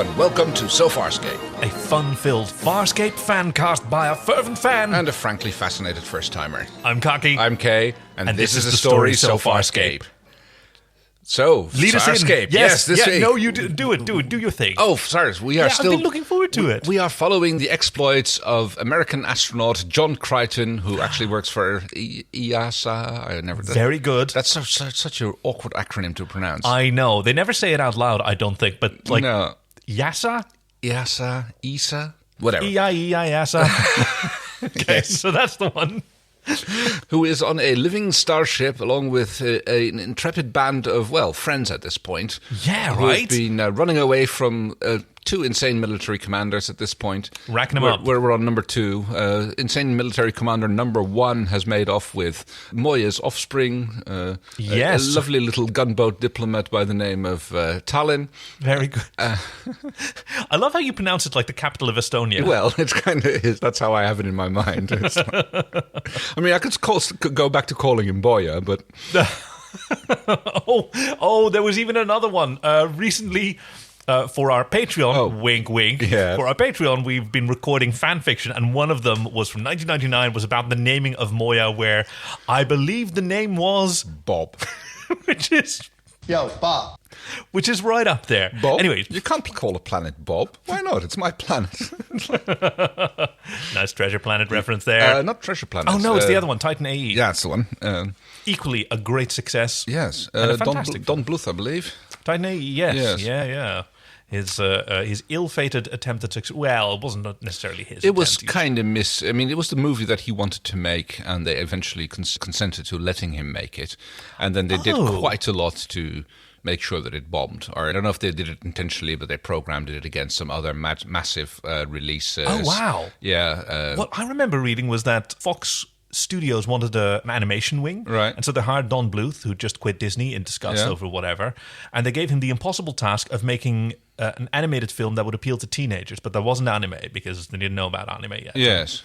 and welcome to So Farscape. A fun-filled Farscape fan cast by a fervent fan. And a frankly fascinated first-timer. I'm Cocky. I'm Kay, and this is the story So Farscape. So, Lead us in. Farscape. Yes, this week. No, you do it. Do your thing. Oh, sorry, we are still... I've been looking forward to it. We are following the exploits of American astronaut John Crichton, who actually works for EASA. I never did. Very good. That's such an awkward acronym to pronounce. I know. They never say it out loud, I don't think, but like... No. YASA? EASA? ESA? Whatever. EIEIASA. Okay, yes. So that's the one. Who is on a living starship along with an intrepid band of, friends at this point. Yeah, who right. have been running away from two insane military commanders at this point. Racking them up. We're on number 2. Insane military commander number 1 has made off with Moya's offspring. Yes. A lovely little gunboat diplomat by the name of Tallinn. Very good. I love how you pronounce it like the capital of Estonia. Well, it kind of is. That's how I have it in my mind. I mean, I could go back to calling him Boya, but... there was even another one. Recently... for our Patreon, wink, wink, yeah. For our Patreon, we've been recording fan fiction, and one of them was from 1999, was about the naming of Moya, where I believe the name was... Bob. Which is... Yo, Bob. Which is right up there. Bob? Anyways. You can't call a planet Bob. Why not? It's my planet. Nice Treasure Planet reference there. Not Treasure Planet. Oh, no, it's the other one, Titan AE. Yeah, it's the one. Equally a great success. Yes. And a fantastic Don Bluth, I believe. Titan AE, yes. Yes. Yeah. His ill-fated attempt at success. Well, it wasn't necessarily his. It was kind of I mean, it was the movie that he wanted to make, and they eventually consented to letting him make it. And then they did quite a lot to make sure that it bombed. Or I don't know if they did it intentionally, but they programmed it against some other massive releases. Oh, wow. Yeah. What I remember reading was that Fox Studios wanted an animation wing, right? And so they hired Don Bluth, who just quit Disney in disgust over whatever, and they gave him the impossible task of making an animated film that would appeal to teenagers, but that wasn't anime because they didn't know about anime yet. Yes.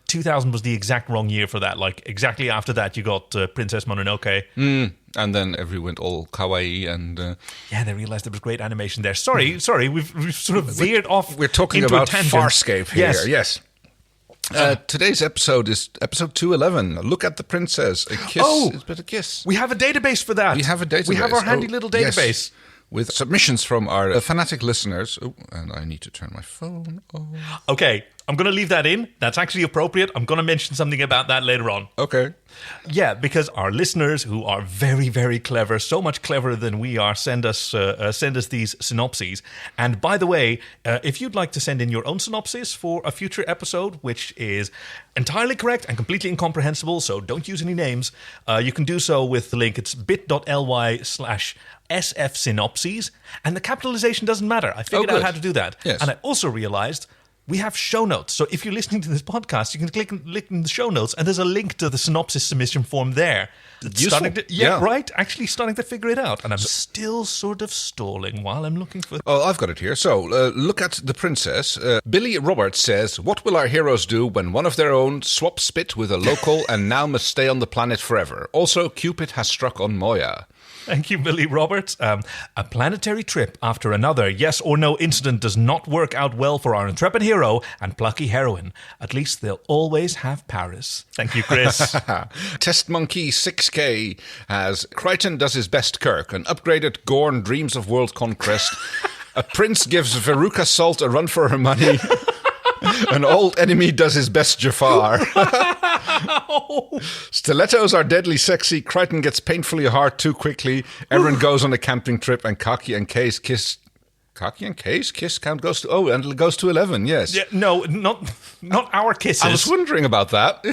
2000 was the exact wrong year for that. Like, exactly after that, you got Princess Mononoke. And then everyone went all kawaii and... Yeah, they realized there was great animation there. Sorry, we've sort of veered off. We're talking into about a tangent. Farscape here, yes. Today's episode is episode 211. Look at the princess. A kiss is but a kiss. We have a database for that. We have a database. We have our handy little database. Yes. With submissions from our fanatic listeners. Oh, and I need to turn my phone off. Okay, I'm going to leave that in. That's actually appropriate. I'm going to mention something about that later on. Okay. Yeah, because our listeners, who are very, very clever, so much cleverer than we are, send us these synopses. And by the way, if you'd like to send in your own synopsis for a future episode, which is entirely correct and completely incomprehensible, so don't use any names, you can do so with the link. It's bit.ly/SF synopses, and the capitalization doesn't matter. I figured out how to do that. Yes. And I also realized we have show notes. So if you're listening to this podcast, you can click in the show notes, and there's a link to the synopsis submission form there. Right? Actually starting to figure it out. And I'm still sort of stalling while I'm looking for... Oh, I've got it here. So, look at the princess. Billy Roberts says, what will our heroes do when one of their own swaps spit with a local and now must stay on the planet forever? Also, Cupid has struck on Moya. Thank you, Billy Roberts. A planetary trip after another yes or no incident does not work out well for our intrepid hero and plucky heroine. At least they'll always have Paris. Thank you, Chris. Test Monkey 6K has Crichton does his best Kirk. An upgraded Gorn dreams of world conquest. A prince gives Veruca Salt a run for her money. An old enemy does his best Jafar. Stilettos are deadly sexy. Crichton gets painfully hard too quickly. Aaron goes on a camping trip, and Cocky and Kay's kiss. Cocky and Kay's kiss count goes to... Oh, and it goes to 11, yes. Yeah, no, not our kisses. I was wondering about that.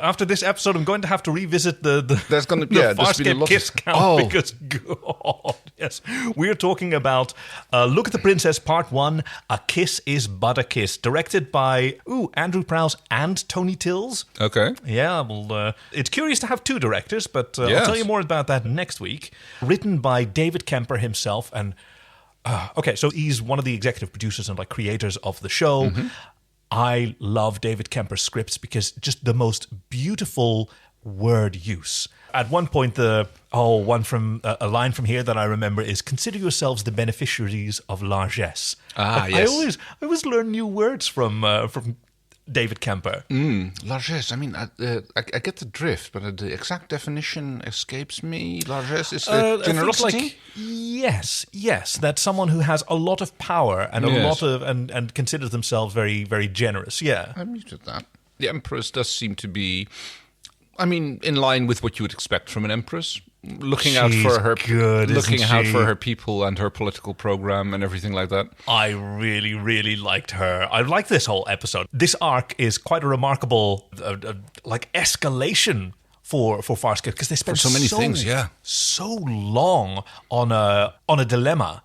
After this episode, I'm going to have to revisit the Farscape kiss count because, God, yes. We're talking about Look at the Princess Part 1, A Kiss is But a Kiss, directed by Andrew Prowse and Tony Tilse. Okay. Yeah, well, it's curious to have two directors, but I'll tell you more about that next week. Written by David Kemper himself and... okay, so he's one of the executive producers and creators of the show. Mm-hmm. I love David Kemper's scripts because just the most beautiful word use. At one point, a line from here that I remember is, "Consider yourselves the beneficiaries of largesse." Yes. I always learn new words from David Kemper. Largesse. I mean, I get the drift, but the exact definition escapes me. Largesse is generosity. Yes. That's someone who has a lot of power and and considers themselves very, very generous. Yeah, I muted that. The Empress does seem to be, I mean, in line with what you would expect from an Empress. Looking out for her people and her political program and everything like that. I really, really liked her. I like this whole episode. This arc is quite a remarkable escalation for Farscape, because they spend so many things, so long on a dilemma.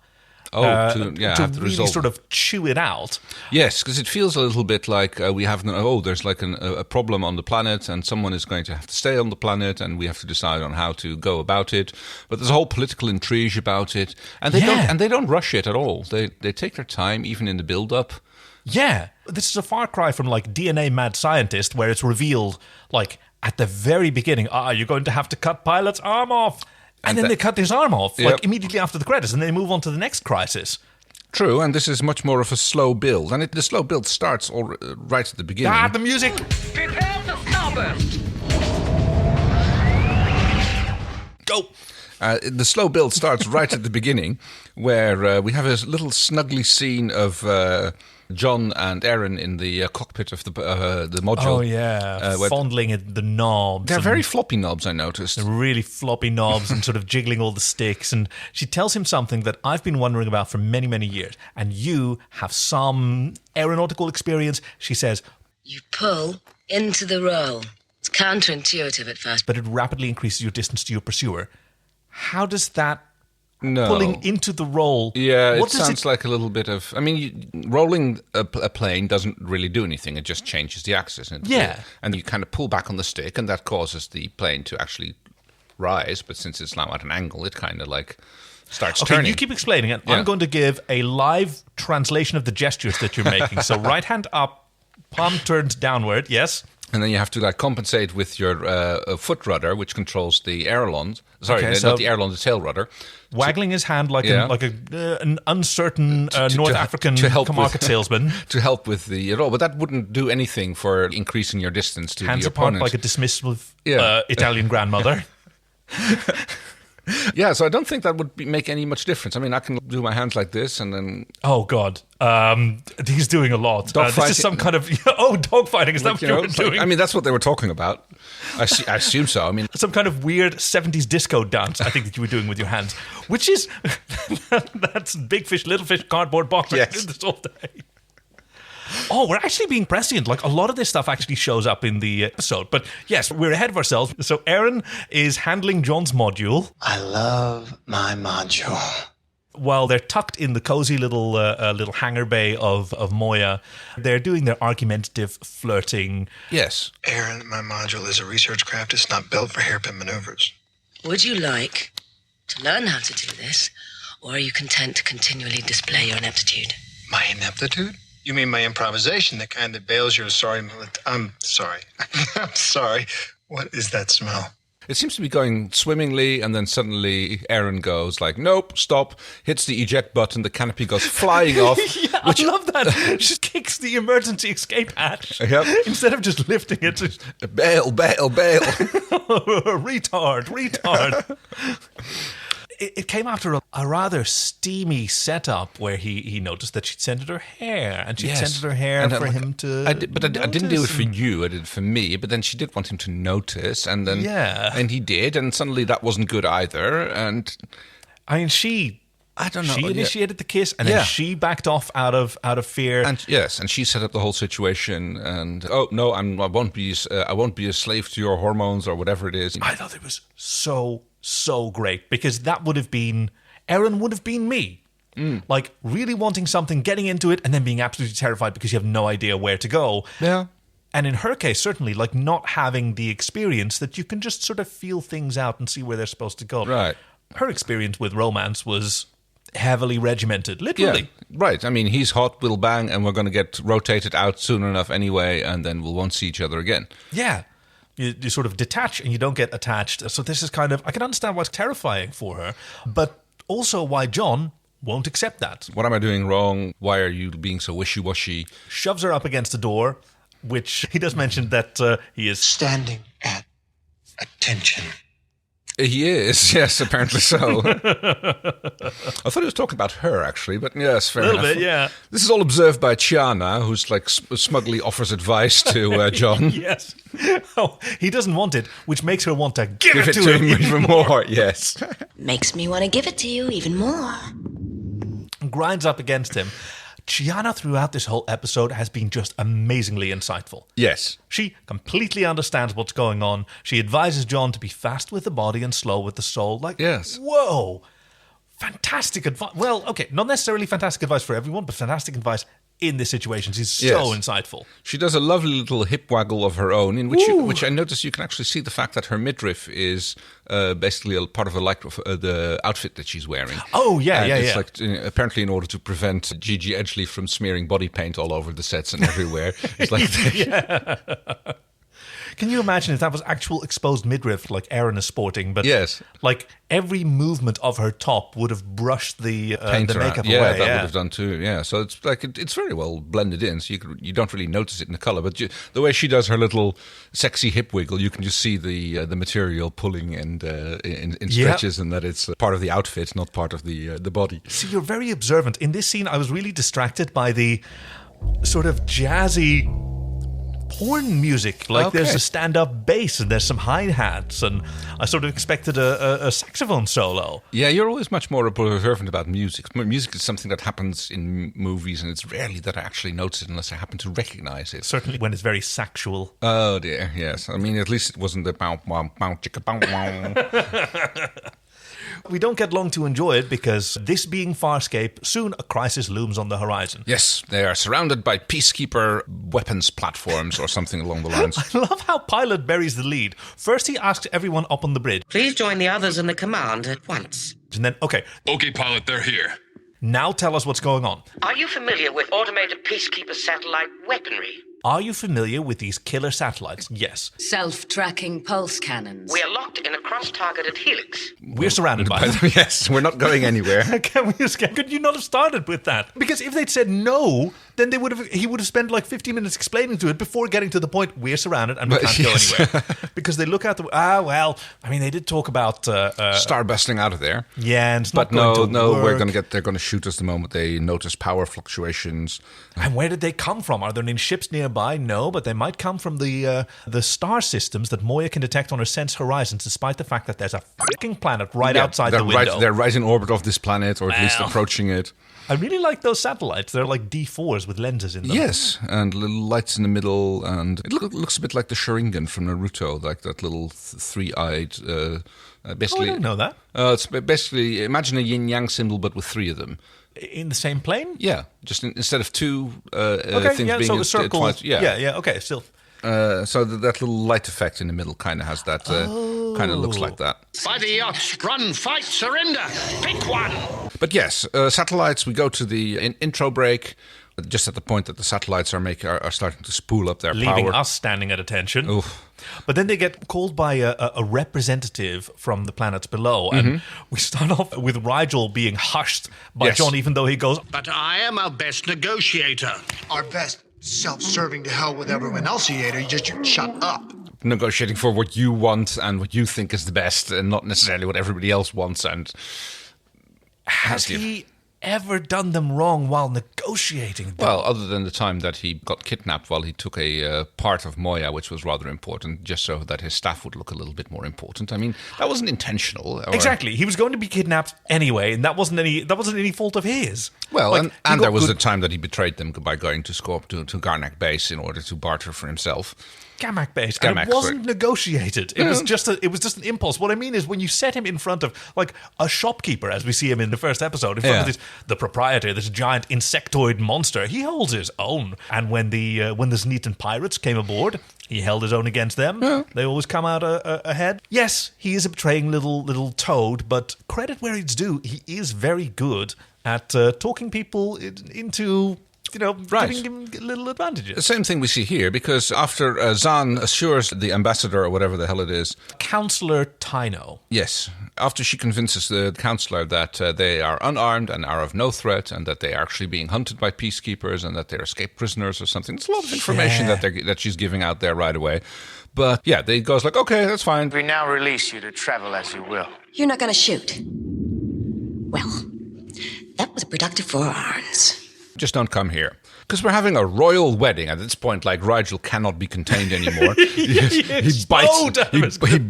To really sort of chew it out. Yes, because it feels a little bit like there's like a problem on the planet, and someone is going to have to stay on the planet, and we have to decide on how to go about it. But there's a whole political intrigue about it, and they don't rush it at all. They take their time, even in the build-up. Yeah, this is a far cry from like DNA Mad Scientist, where it's revealed like at the very beginning, you're going to have to cut Pilot's arm off. And then they cut his arm off, immediately after the credits, and then they move on to the next crisis. True, and this is much more of a slow build. And the slow build starts right at the beginning. The music! Prepare the starburst! Go! The slow build starts right at the beginning, where we have a little snuggly scene of John and Aaron in the cockpit of the module. Oh, yeah. Fondling at the knobs. They're very floppy knobs, I noticed. They're really floppy knobs and sort of jiggling all the sticks. And she tells him something that I've been wondering about for many, many years. And you have some aeronautical experience. She says, "You pull into the roll." It's counterintuitive at first, but it rapidly increases your distance to your pursuer. How does that... pulling into the roll. Yeah, it sounds like a little bit of... I mean, rolling a plane doesn't really do anything. It just changes the axis. And you kind of pull back on the stick, and that causes the plane to actually rise. But since it's now at an angle, it kind of like starts turning. You keep explaining it. Yeah. I'm going to give a live translation of the gestures that you're making. So right hand up, palm turned downward, yes. And then you have to like compensate with your foot rudder, which controls the ailerons. Sorry, not the aileron, the tail rudder. Waggling his hand like an uncertain North African market salesman. To help with the roll. But that wouldn't do anything for increasing your distance to hands the opponent. Hands apart like a dismissive Italian grandmother. Yeah, so I don't think that would make any much difference. I mean, I can do my hands like this and then... Oh, God. He's doing a lot. This is some kind of... dogfighting. Is that what you're doing? I mean, that's what they were talking about. I assume so. I mean... Some kind of weird 70s disco dance, I think, that you were doing with your hands. Which is... That's big fish, little fish, cardboard box. Yes. I do this all day. Oh, we're actually being prescient. Like, a lot of this stuff actually shows up in the episode. But yes, we're ahead of ourselves. So Aaron is handling John's module. I love my module. While they're tucked in the cozy little hangar bay of Moya, they're doing their argumentative flirting. Yes. Aaron, my module is a research craft. It's not built for hairpin maneuvers. Would you like to learn how to do this, or are you content to continually display your ineptitude? My ineptitude? You mean my improvisation, the kind that bails your sorry... I'm sorry. I'm sorry. What is that smell? It seems to be going swimmingly, and then suddenly Aaron goes like, nope, stop, hits the eject button, the canopy goes flying off. I love that. She just kicks the emergency escape hatch. Yep. Instead of just lifting it. Just... Bail. Retard. It came after a rather steamy setup where he noticed that she'd scented her hair, and she'd scented her hair for him to. I didn't do it for you. I did it for me. But then she did want him to notice, and then and he did, and suddenly that wasn't good either. And I mean, I don't know. She initiated the kiss, and then she backed off out of fear. And and she set up the whole situation. And I won't be a slave to your hormones or whatever it is. I thought it was so great, because that would have been... Aaron would have been me. Like, really wanting something, getting into it, and then being absolutely terrified because you have no idea where to go. Yeah. And in her case, certainly, like, not having the experience that you can just sort of feel things out and see where they're supposed to go. Right. Her experience with romance was heavily regimented, literally. Yeah, right. I mean, he's hot, we'll bang, and we're going to get rotated out soon enough anyway, and then we won't see each other again. Yeah. You sort of detach and you don't get attached. So this is kind of, I can understand why it's terrifying for her, but also why John won't accept that. What am I doing wrong? Why are you being so wishy-washy? Shoves her up against the door, which he does mention that he is Standing at attention. He is, yes, apparently so. I thought he was talking about her, actually, but yes, fair enough. A little bit, yeah. This is all observed by Chiana, who's like smugly offers advice to John. Yes. Oh, he doesn't want it, which makes her want to give it to him even more. Yes. Makes me want to give it to you even more. Grinds up against him. Chiana, throughout this whole episode, has been just amazingly insightful. Yes. She completely understands what's going on. She advises John to be fast with the body and slow with the soul. Like, yes. Whoa. Fantastic advice. Well, okay, not necessarily fantastic advice for everyone, but fantastic advice in this situation. She's so insightful. She does a lovely little hip waggle of her own, in which I notice you can actually see the fact that her midriff is basically a part of the outfit that she's wearing. Oh, yeah, and it's like, apparently in order to prevent Gigi Edgley from smearing body paint all over the sets and everywhere. It's like Can you imagine if that was actual exposed midriff like Erin is sporting? But yes. Like every movement of her top would have brushed the makeup away. Yeah, that would have done too. Yeah, so it's like it's very well blended in. So you don't really notice it in the color, but the way she does her little sexy hip wiggle, you can just see the material pulling and in stretches, and that it's part of the outfit, not part of the body. See, you're very observant. In this scene, I was really distracted by the sort of jazzy porn music. Like there's a stand-up bass and there's some hi-hats, and I sort of expected a saxophone solo. Yeah, you're always much more observant about music. Music is something that happens in movies, and it's rarely that I actually notice it unless I happen to recognize it. Certainly when it's very sexual. Oh dear, yes. I mean, at least it wasn't the bow, bow, bow, chicka, bow, wow. We don't get long to enjoy it because, this being Farscape, soon a crisis looms on the horizon. Yes, they are surrounded by peacekeeper weapons platforms or something along the lines. I love how Pilot buries the lead. First he asks everyone up on the bridge. Please join the others in the command at once. And then, okay, Pilot, they're here. now tell us what's going on. Are you familiar with automated peacekeeper satellite weaponry? Are you familiar with these killer satellites? Yes. Self-tracking pulse cannons. We are locked in a cross-targeted helix. We're surrounded by them. Yes, we're not going anywhere. Could you not have started with that? Because if they'd said no, then he would have spent like 50 minutes explaining to it before getting to the point, we're surrounded and we can't go anywhere. Because they look out they did talk about Star busting out of there. Yeah, and it's not but going to work. They're going to shoot us the moment they notice power fluctuations. And where did they come from? Are there any ships nearby? No, but they might come from the star systems that Moya can detect on her sense horizons, despite the fact that there's a freaking planet outside the window. They're right in orbit of this planet, or at least approaching it. I really like those satellites. They're like D4s with lenses in them. Yes, and little lights in the middle, and it looks a bit like the Sharingan from Naruto, like that little three-eyed. Basically, I don't know that. It's basically, imagine a yin-yang symbol, but with three of them. In the same plane? Yeah, just instead of two things being so a circle. twice. Yeah, okay, still. So that little light effect in the middle kind of has that, kind of looks like that. By the yachts, run, fight, surrender. Pick one. But yes, satellites, we go to the intro break, just at the point that the satellites are starting to spool up their Leaving power. us standing at attention. Oof. But then they get called by a representative from the planets below, and we start off with Rigel being hushed by John, even though he goes, But I am our best negotiator. Our best self-serving to hell with everyone else, you just shut up. Negotiating for what you want and what you think is the best, and not necessarily what everybody else wants. And has he ever done them wrong while negotiating? Well, other than the time that he got kidnapped while he took a part of Moya, which was rather important, just so that his staff would look a little bit more important. I mean, that wasn't intentional. Exactly. He was going to be kidnapped anyway, and that wasn't any fault of his. Well, and there was the time that he betrayed them by going to Garnak Base in order to barter for himself. Gamak base. And it wasn't negotiated. It was just an impulse. What I mean is when you set him in front of like a shopkeeper, as we see him in the first episode, in front of the proprietor, this giant insectoid monster, he holds his own. And when the Zenitan pirates came aboard, he held his own against them. Yeah. They always come out ahead. Yes, he is a betraying little toad, but credit where it's due, he is very good at talking people into giving him little advantages. The same thing we see here, because after Zahn assures the ambassador, or whatever the hell it is... Counselor Tyno. Yes. After she convinces the counselor that they are unarmed and are of no threat, and that they are actually being hunted by peacekeepers, and that they're escaped prisoners or something. There's a lot of information that she's giving out there right away. But yeah, they goes like, okay, that's fine. We now release you to travel as you will. You're not going to shoot. Well, that was productive for Arns. Just don't come here. Because we're having a royal wedding. At this point, like, Rigel cannot be contained anymore. he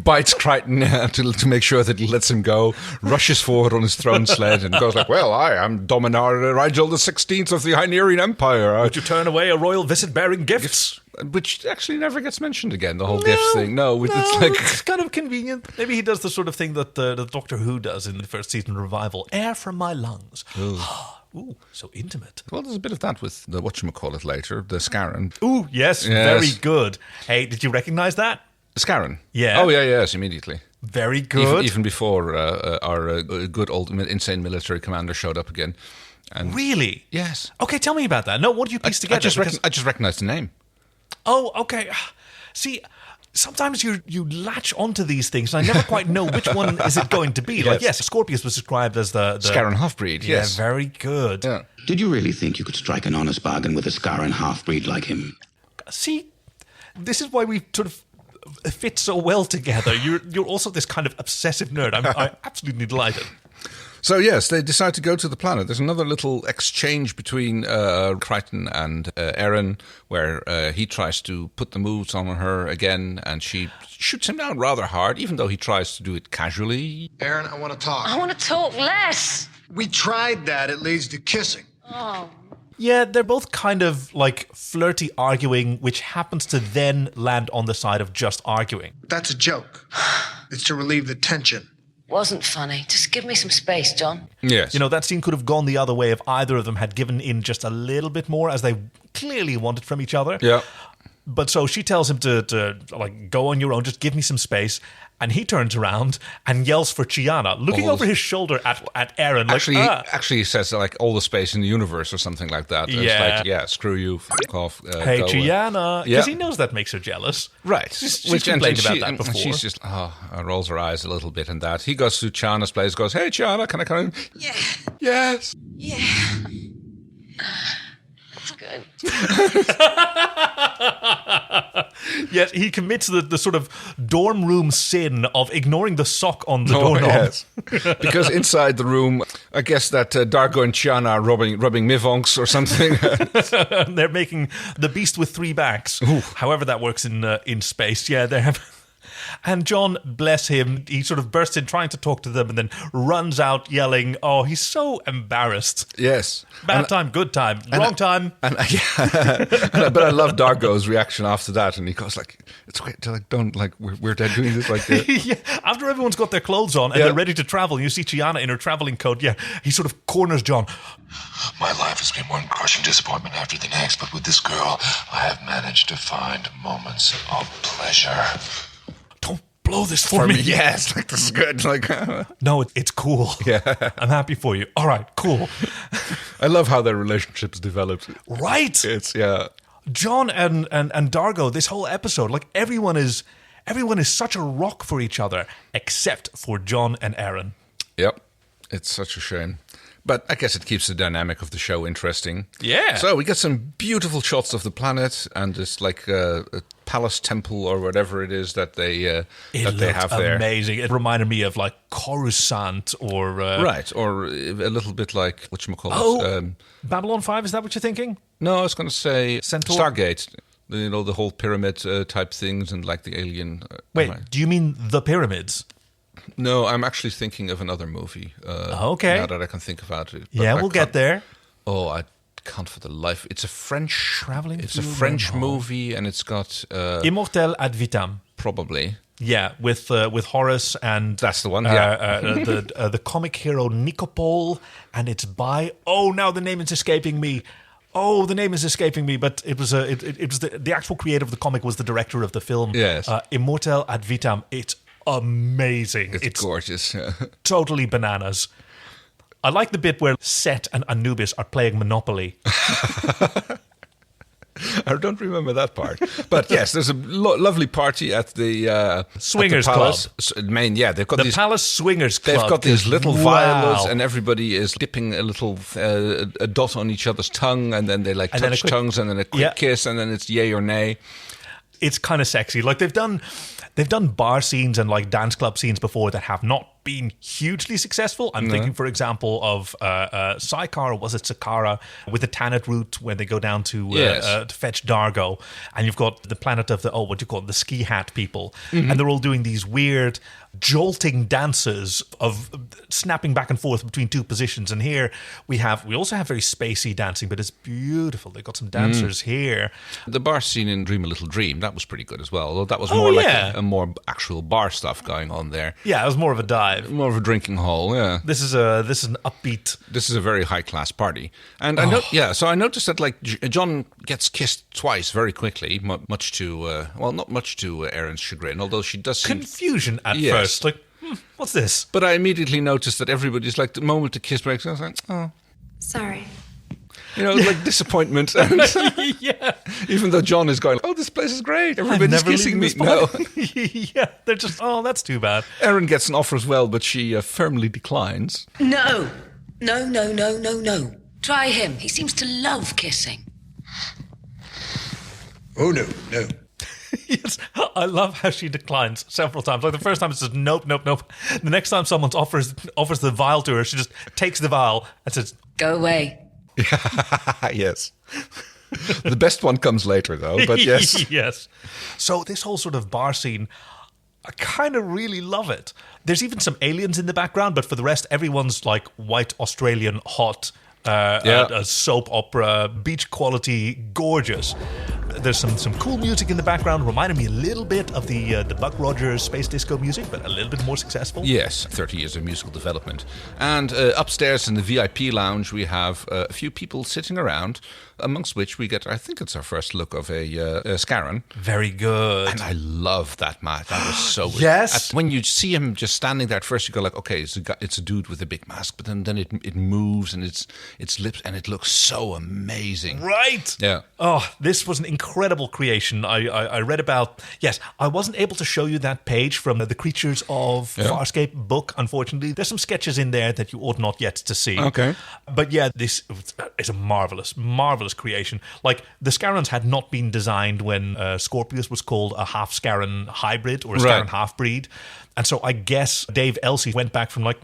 bites Crichton to make sure that he lets him go, rushes forward on his throne sled and goes like, well, I am Dominar Rigel the 16th of the Hynerian Empire. Would you turn away a royal visit bearing gifts? Which actually never gets mentioned again, the whole gifts thing. It's kind of convenient. Maybe he does the sort of thing that the Doctor Who does in the first season revival. Air from my lungs. Ooh, so intimate. Well, there's a bit of that with the whatchamacallit later, the Scarron. Ooh, yes, very good. Hey, did you recognize that? Scarron? Yeah. Oh, yes, immediately. Very good. Even before our good old insane military commander showed up again. And really? Yes. Okay, tell me about that. No, what did you piece together? I just recognized the name. Oh, okay. See... Sometimes you latch onto these things, and I never quite know which one is it going to be. Yes. Like, yes, Scorpius was described as the Scarron half-breed, yes. Yeah, very good. Yeah. Did you really think you could strike an honest bargain with a Scarron half-breed like him? See, this is why we sort of fit so well together. You're also this kind of obsessive nerd. I'm absolutely delighted. So, yes, they decide to go to the planet. There's another little exchange between Crichton and Erin, where he tries to put the moves on her again, and she shoots him down rather hard, even though he tries to do it casually. Erin, I want to talk. I want to talk less. We tried that. It leads to kissing. Oh. Yeah, they're both kind of like flirty arguing, which happens to then land on the side of just arguing. That's a joke. It's to relieve the tension. Wasn't funny. Just give me some space, John. Yes. That scene could have gone the other way if either of them had given in just a little bit more, as they clearly wanted from each other. Yeah. But so she tells him to like, go on your own, just give me some space. And he turns around and yells for Chiana, looking over his shoulder at Erin. Like, actually, he says like all the space in the universe or something like that. Yeah. It's like, yeah, screw you, fuck off. Hey, go, Chiana. Because he knows that makes her jealess. Right. She's complained about that before. She's just, rolls her eyes a little bit in that. He goes to Chiana's place, goes, hey, Chiana, can I come in? Yeah. Yes. Yeah. That's good. Yet he commits the sort of dorm room sin of ignoring the sock on the doorknob. Yes. Because inside the room, I guess that Dargo and Chiana are rubbing mivonks or something. They're making the beast with three backs. Ooh. However that works in space. Yeah, they have... And John, bless him, he sort of bursts in trying to talk to them and then runs out yelling, oh, he's so embarrassed. Yes. Bad time, good time, wrong time. But I love Dargo's reaction after that, and he goes like, it's great, like, don't, like, we're dead doing this, like... Yeah, after everyone's got their clothes on and they're ready to travel, and you see Chiana in her travelling coat, he sort of corners John. My life has been one crushing disappointment after the next, but with this girl, I have managed to find moments of pleasure. Blow this for me. Yes, like, this is good. Like, no, it's cool. Yeah. I'm happy for you. All right, cool. I love how their relationship's developed. Right. It's, yeah. John and Dargo, this whole episode, like, everyone is such a rock for each other, except for John and Erin. Yep. It's such a shame. But I guess it keeps the dynamic of the show interesting. Yeah. So we get some beautiful shots of the planet and this like a palace temple or whatever it is that they have there. Amazing. It reminded me of like Coruscant or right, or a little bit like whatchamacallit. Babylon 5. Is that what you're thinking? No, I was going to say Centaur? Stargate. The whole pyramid type things and like the alien. Wait, do you mean The Pyramids? No, I'm actually thinking of another movie. Okay. Now that I can think about it. Yeah, we'll get there. Oh, I can't for the life. It's a French traveling. It's a French movie, and it's got Immortel ad vitam. Probably. Yeah, with Horace and that's the one. Yeah, the comic hero Nicopole, and it's by now the name is escaping me. Oh, the name is escaping me, but it was the actual creator of the comic was the director of the film. Yes, Immortel ad vitam. It's amazing. It's gorgeous. Totally bananas. I like the bit where Set and Anubis are playing Monopoly. I don't remember that part. But yes, there's a lovely party at the Swingers at the Palace. Club. They've got The these Palace Swingers Club. They've got these little Wow. violets, and everybody is dipping a little a dot on each other's tongue, and then they like And then touch a quick- tongues, and then a quick Yeah. kiss, and then it's yay or nay. It's kind of sexy. Like they've done bar scenes and like dance club scenes before that have not been hugely successful. I'm thinking, for example, of Sykar, or was it Sakara, with the Tanit route when they go down to fetch Dargo, and you've got the planet of the ski hat people, and they're all doing these weird jolting dances of snapping back and forth between two positions. And here we also have very spacey dancing, but it's beautiful. They've got some dancers here. The bar scene in Dream a Little Dream, that was pretty good as well, although that was Oh, more like yeah. a more actual bar stuff going on there. Yeah, it was more of a dive. More of a drinking hall, yeah. This is an upbeat. This is a very high class party, and so I noticed that like John gets kissed twice very quickly, much to not much to Erin's chagrin, although she does seem Confusion at Yes. first. Like, what's this? But I immediately noticed that everybody's like the moment the kiss breaks, I was like, oh, Sorry. like disappointment, and Yeah. even though John is going, oh, this place is great, everybody's never kissing me. leaving No, this spot. Yeah, they're just, that's too bad. Erin gets an offer as well, but she firmly declines. No. No. Try him. He seems to love kissing. Oh, no. Yes, I love how she declines several times. Like the first time it says nope. The next time someone offers the vial to her, she just takes the vial and says, Go away. Yes. The best one comes later, though, but yes. Yes. So this whole sort of bar scene, I kind of really love it. There's even some aliens in the background, but for the rest, everyone's like white Australian hot, a soap opera, beach quality, gorgeous. There's some cool music in the background, reminding me a little bit of the Buck Rogers space disco music, but a little bit more successful. Yes, 30 years of musical development. And upstairs in the VIP lounge, we have a few people sitting around, amongst which we get, I think it's our first look of a Scarron. Very good. And I love that mask. That was so good. Yes. When you see him just standing there at first, you go like, okay, it's a dude with a big mask, but then it moves and its lips, and it looks so amazing. Right. Yeah. Oh, this was an incredible creation. I read about... Yes, I wasn't able to show you that page from the Creatures of Farscape book, unfortunately. There's some sketches in there that you ought not yet to see. Okay. But yeah, this is a marvelous creation. Like, the Scarrons had not been designed when Scorpius was called a half-Scarron hybrid or a Scarron half-breed. And so I guess Dave Elsey went back from like,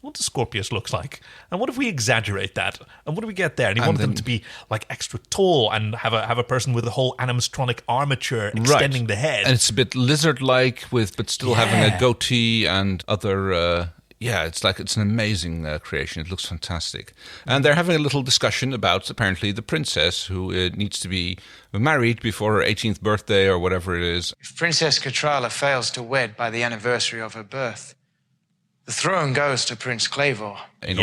what does Scorpius looks like? And what if we exaggerate that? And what do we get there? And he wanted them to be like extra tall and have a person with a whole animatronic armature extending the head. And it's a bit lizard-like but still having a goatee and other... it's an amazing creation. It looks fantastic. And they're having a little discussion about, apparently, the princess who needs to be married before her 18th birthday or whatever it is. If Princess Catrala fails to wed by the anniversary of her birth, the throne goes to Prince Clavor. In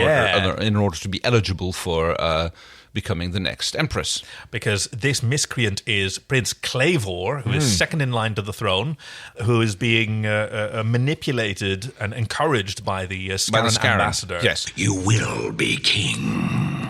order to be eligible for becoming the next empress. Because this miscreant is Prince Clavor, who is second in line to the throne, who is being manipulated and encouraged by the Scarron ambassador. Yes. You will be king.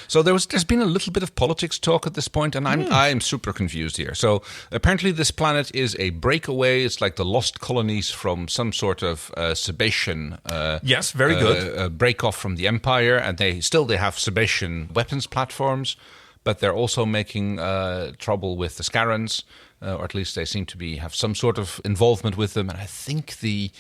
So there's been a little bit of politics talk at this point, and I'm super confused here. So apparently this planet is a breakaway. It's like the lost colonies from some sort of Sebacean. Yes, very good. Break off from the Empire, and they have Sebacean weapons platforms, but they're also making trouble with the Scarrons, or at least they seem to have some sort of involvement with them. And I think the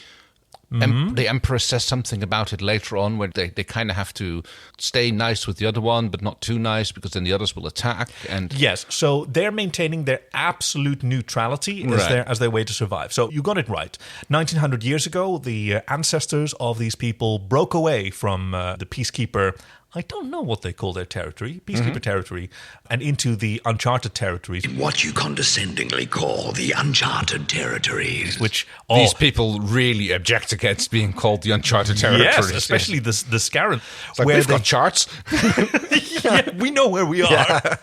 Emperor says something about it later on, where they kind of have to stay nice with the other one, but not too nice, because then the others will attack. And yes, so they're maintaining their absolute neutrality as their way to survive. So you got it right. 1900 years ago, the ancestors of these people broke away from the peacekeeper I don't know what they call their territory, peacekeeper territory, and into the uncharted territories. What you condescendingly call the uncharted territories. Which these people really object against being called the uncharted territories. Yes, especially the Scarran. It's like, we've got charts. Yeah, we know where we are. Yeah.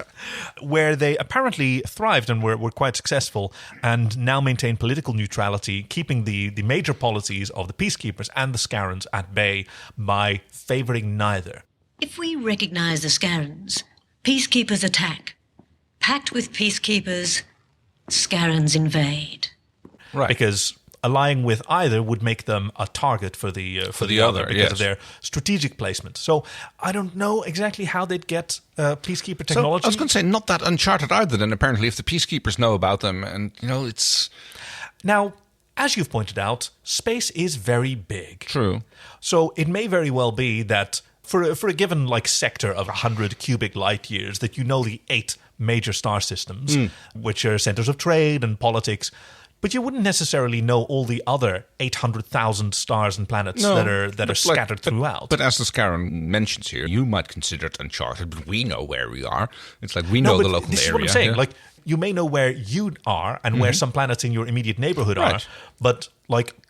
Where they apparently thrived and were quite successful and now maintain political neutrality, keeping the major policies of the peacekeepers and the Scarrans at bay by favouring neither. If we recognise the Scarrans, peacekeepers attack. Pact with peacekeepers, Scarrans invade. Right. Because allying with either would make them a target for the other because of their strategic placement. So I don't know exactly how they'd get peacekeeper technology. So I was going to say, not that uncharted either, then apparently if the peacekeepers know about them and, it's... Now, as you've pointed out, space is very big. True. So it may very well be that for a given sector of 100 cubic light years, that the 8 major star systems, which are centers of trade and politics, but you wouldn't necessarily know all the other 800,000 stars and planets that are scattered throughout. But as the Scarran mentions here, you might consider it uncharted, but we know where we are. It's like we know the local area. This is what I'm saying. You may know where you are and where some planets in your immediate neighborhood are, but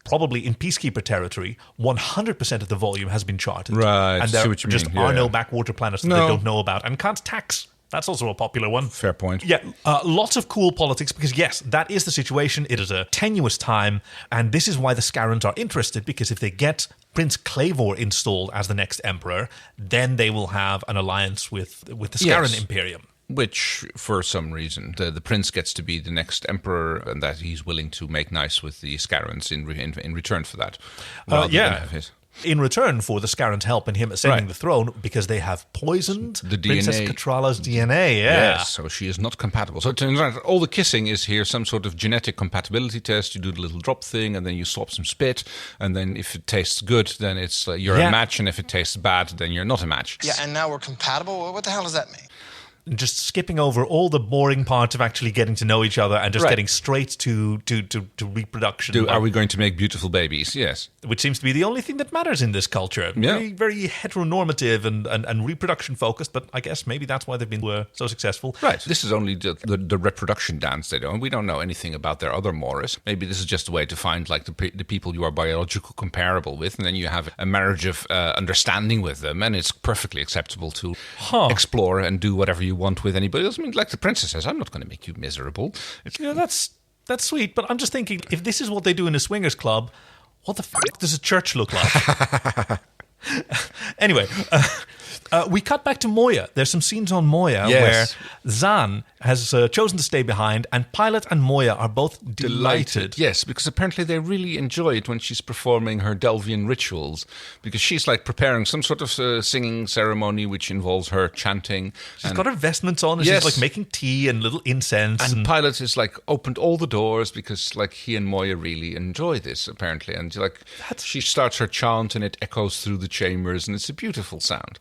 probably in peacekeeper territory, 100% of the volume has been charted. Right. And there just are no backwater planets that they don't know about and can't tax. That's also a popular one. Fair point. Yeah, lots of cool politics because, yes, that is the situation. It is a tenuous time, and this is why the Scarrans are interested, because if they get Prince Clavor installed as the next emperor, then they will have an alliance with the Scarran Imperium. Which, for some reason, the prince gets to be the next emperor, and that he's willing to make nice with the Scarrans in return for that. In return for the Scarrans' help in him ascending the throne, because they have poisoned the Princess DNA. Katrala's DNA. Yes, so she is not compatible. So it turns out all the kissing is here some sort of genetic compatibility test. You do the little drop thing, and then you swap some spit, and then if it tastes good, then it's you're a match, and if it tastes bad, then you're not a match. Yeah, and now we're compatible? What the hell does that mean? Just skipping over all the boring parts of actually getting to know each other and just getting straight to reproduction. Are we going to make beautiful babies? Yes. Which seems to be the only thing that matters in this culture. Very, very heteronormative and reproduction focused, but I guess maybe that's why they've been so successful. Right. This is only the reproduction dance they do, and we don't know anything about their other mores. Maybe this is just a way to find the people you are biological comparable with, and then you have a marriage of understanding with them, and it's perfectly acceptable to explore and do whatever you want with anybody else. I mean, like the princess says, I'm not going to make you miserable. That's sweet, but I'm just thinking, if this is what they do in a swingers club, what the fuck does a church look like? Anyway, we cut back to Moya. There's some scenes on Moya where Zan has chosen to stay behind, and Pilot and Moya are both delighted. Yes, because apparently they really enjoy it when she's performing her Delvian rituals, because she's preparing some sort of singing ceremony which involves her chanting. She's got her vestments on, and she's making tea and little incense. And Pilot is opened all the doors because he and Moya really enjoy this, apparently. And she starts her chant and it echoes through the chambers, and it's a beautiful sound.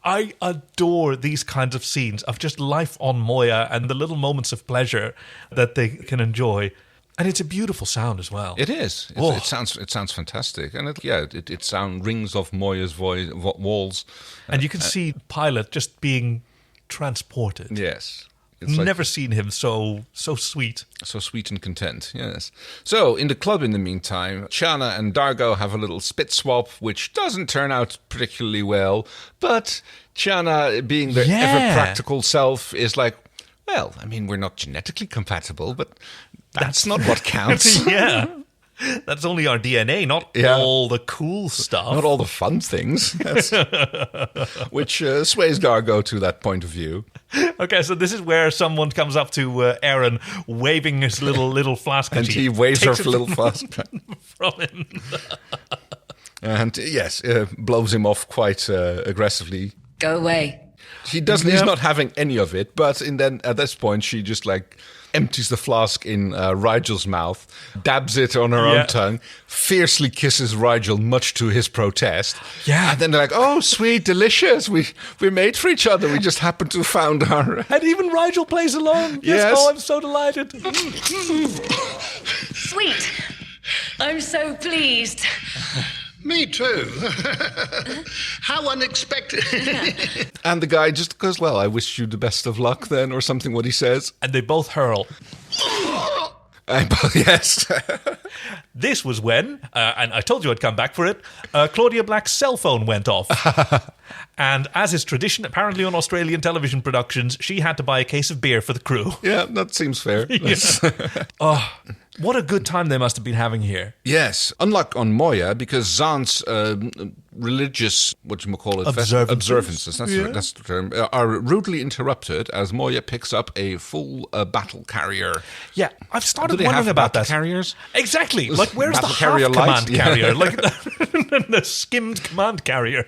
I adore these kinds of scenes of just life on Moya and the little moments of pleasure that they can enjoy. And it's a beautiful sound as well. It is. It sounds fantastic. And it rings off Moya's walls. And you can see Pilot just being transported. Yes. Never seen him so sweet. So sweet and content, yes. So, in the club in the meantime, Chana and Dargo have a little spit swap, which doesn't turn out particularly well. But Chana, being their ever-practical self, is well, I mean, we're not genetically compatible, but that's not what counts. Yeah. That's only our DNA, not all the cool stuff. Not all the fun things. Which sways Dargo to that point of view. Okay, so this is where someone comes up to Aaron, waving his little flask. And he waves her little flask from him. And blows him off quite aggressively. Go away. He doesn't. He's not having any of it. But then at this point, she just empties the flask in Rigel's mouth, dabs it on her own tongue, fiercely kisses Rigel, much to his protest. Yeah. And then they're like, oh, sweet, delicious. We're made for each other. We just happen to have found our... And even Rigel plays along. Yes. Oh, I'm so delighted. Sweet. I'm so pleased. Me too. How unexpected. And the guy just goes, well, I wish you the best of luck then, or something, what he says. And they both hurl. Yes. This was when, and I told you I'd come back for it, Claudia Black's cell phone went off. And as is tradition, apparently on Australian television productions, she had to buy a case of beer for the crew. Yeah, that seems fair. Oh, what a good time they must have been having here. Yes, unlike on Moya, because Zahn's religious, observances, that's the term, are rudely interrupted as Moya picks up a full battle carrier. Yeah, I've started wondering about that. Carriers? Exactly. Like, where's the carrier half-command light? carrier? Like, the skimmed command carrier.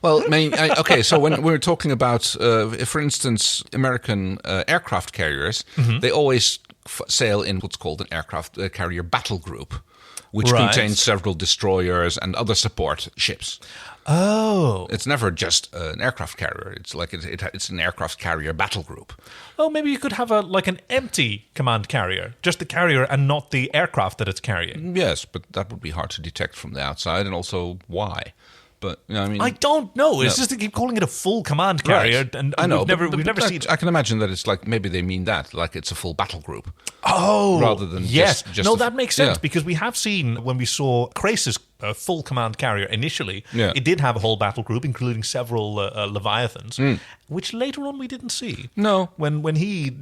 Well, I mean, okay, so when we're talking about, for instance, American aircraft carriers, they always sail in what's called an aircraft carrier battle group, which contains several destroyers and other support ships. Oh. It's never just an aircraft carrier. It's like it's an aircraft carrier battle group. Oh, maybe you could have an empty command carrier, just the carrier and not the aircraft that it's carrying. Yes, but that would be hard to detect from the outside, and also why? But I mean, I don't know. It's just they keep calling it a full command carrier, and I know, we've never seen. I can imagine that it's like maybe they mean that, like it's a full battle group. Oh, rather than just that makes sense because we have seen when we saw Krace's full command carrier initially, it did have a whole battle group, including several Leviathans, which later on we didn't see. No, when he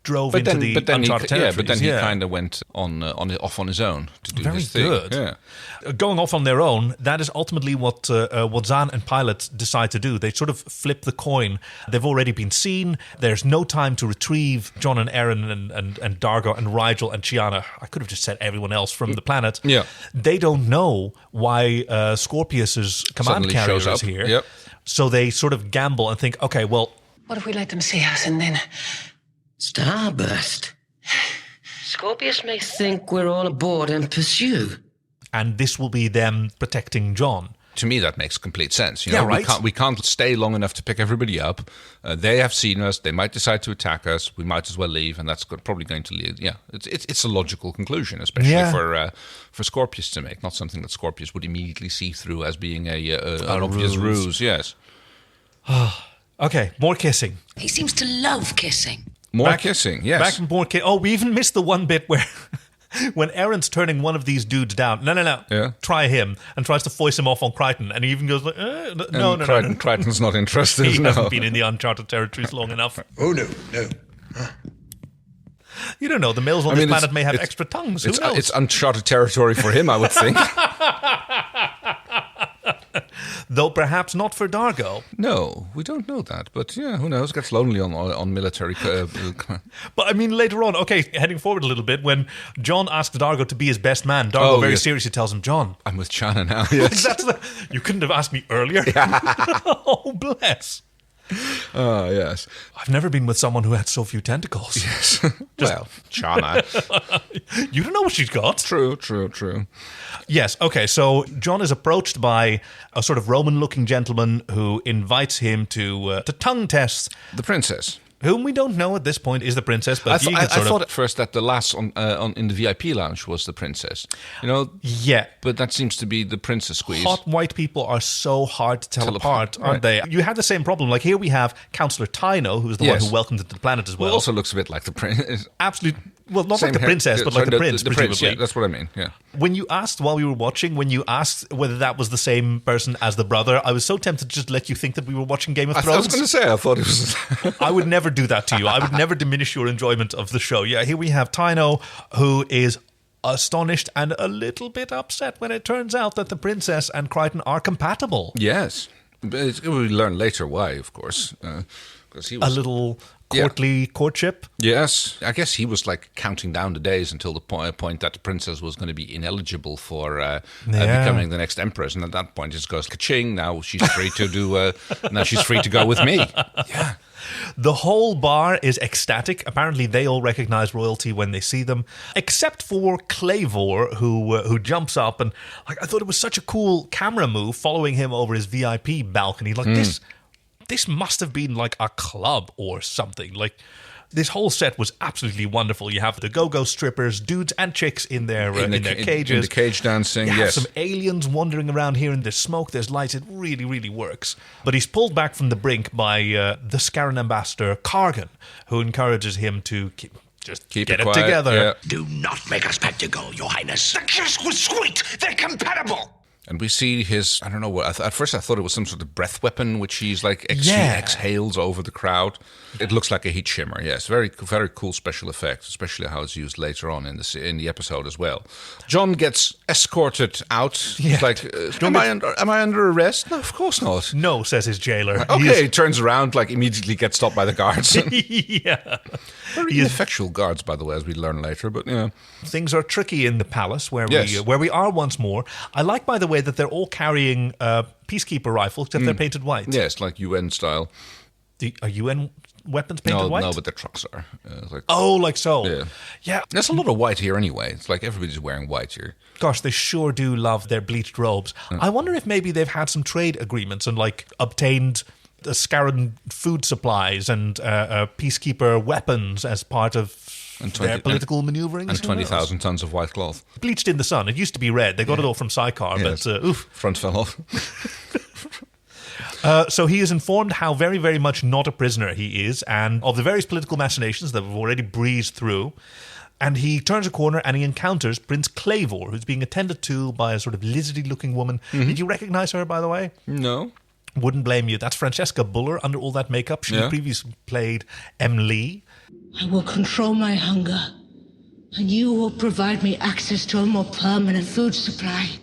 drove into the uncharted territories. But then he kind of went off on his own to do his thing. Very good. Yeah. Going off on their own, that is ultimately what Zahn and Pilot decide to do. They sort of flip the coin. They've already been seen. There's no time to retrieve John and Aaron and Dargo and Rigel and Chiana. I could have just said everyone else from the planet. Yeah. They don't know why Scorpius's command carrier is here. Yep. So they sort of gamble and think, okay, well... What if we let them see us and then... Starburst. Scorpius may think we're all aboard and pursue. And this will be them protecting John. To me, that makes complete sense. Right. We can't stay long enough to pick everybody up. They have seen us. They might decide to attack us. We might as well leave, and that's probably going to lead. Yeah, it's a logical conclusion, especially for Scorpius to make. Not something that Scorpius would immediately see through as being an obvious ruse. Yes. Okay, more kissing. He seems to love kissing. More kissing, yes. Back and more kissing. Oh, we even missed the one bit where when Aaron's turning one of these dudes down. No. Yeah. Try him. And tries to foist him off on Crichton. And he even goes like, no. Crichton's not interested. He hasn't been in the uncharted territories long enough. Oh, no. Huh. You don't know. The males on this planet may have extra tongues. Who knows? It's uncharted territory for him, I would think. Though perhaps not for Dargo. No, we don't know that. But yeah, who knows? Gets lonely on military. But I mean, later on, okay, heading forward a little bit, when John asks Dargo to be his best man, Dargo very seriously tells him, John, I'm with Chana now. Yes. You couldn't have asked me earlier. Oh, bless. Oh, yes. I've never been with someone who had so few tentacles. Yes. Well, Chana. You don't know what she's got. True. Yes, okay, so John is approached by a sort of Roman-looking gentleman who invites him to tongue test the princess. Whom we don't know at this point is the princess, but I thought at first that the lass in the VIP lounge was the princess. Yeah. But that seems to be the princess squeeze. Hot white people are so hard to tell apart, aren't they? You had the same problem. Like here we have Councillor Tyno, who's the one who welcomed it to the planet as well. Who also looks a bit like the princess. Absolutely. Well, not like the princess, but like the prince, presumably. Prince, yeah, that's what I mean, yeah. When you asked while we were watching, when you asked whether that was the same person as the brother, I was so tempted to just let you think that we were watching Game of Thrones. I was going to say, I thought it was... I would never do that to you. I would never diminish your enjoyment of the show. Yeah, here we have Tyno, who is astonished and a little bit upset when it turns out that the princess and Crichton are compatible. Yes. But we learn later why, of course. Because he was... A little... courtly courtship. Yes. I guess he was like counting down the days until the point that the princess was going to be ineligible for becoming the next empress. And at that point, it just goes ka-ching. Now she's free to do. Now she's free to go with me. Yeah. The whole bar is ecstatic. Apparently, they all recognize royalty when they see them, except for Clavor, who jumps up and I thought it was such a cool camera move, following him over his VIP balcony. This must have been like a club or something. Like, this whole set was absolutely wonderful. You have the go-go strippers, dudes and chicks in their cages. In the cage dancing, you have yes. some aliens wandering around here, and there's smoke, there's lights. It really, really works. But he's pulled back from the brink by the Scarran ambassador, Kargan, who encourages him to keep Keep get it it quiet, together. yeah. Do not make a spectacle, Your Highness. The kiss was sweet. They're compatible. And we see his, I don't know what, at first I thought it was some sort of breath weapon, which he's like exhales over the crowd. It looks like a heat shimmer, yes. Very, very cool special effect, especially how it's used later on in the episode as well. John gets escorted out. Yeah. He's like, am I under arrest? No, of course not. No, says his jailer. Okay, he turns around, like immediately gets stopped by the guards. Yeah. Very ineffectual guards, by the way, as we learn later, but yeah. Things are tricky in the palace where Yes. we are once more. I like, by the way, that they're all carrying peacekeeper rifles, except they're painted white. Yes, like UN style. Are UN weapons painted white? No, but their trucks are. Like so. Yeah. Yeah. There's a lot of white here anyway. It's like everybody's wearing white here. Gosh, they sure do love their bleached robes. I wonder if maybe they've had some trade agreements and like obtained Scarran food supplies and peacekeeper weapons as part of their political maneuvering. And 20,000 tons of white cloth. Bleached in the sun. It used to be red. They got it all from Sykar, Yes. but oof. Front fell off. So he is informed how very, very much not a prisoner he is, and of the various political machinations that we've already breezed through. And he turns a corner and he encounters Prince Clavor, who's being attended to by a sort of lizardy-looking woman. Mm-hmm. Did you recognize her, by the way? No. Wouldn't blame you. That's Francesca Buller under all that makeup. She previously played Em Lee. I will control my hunger, and you will provide me access to a more permanent food supply.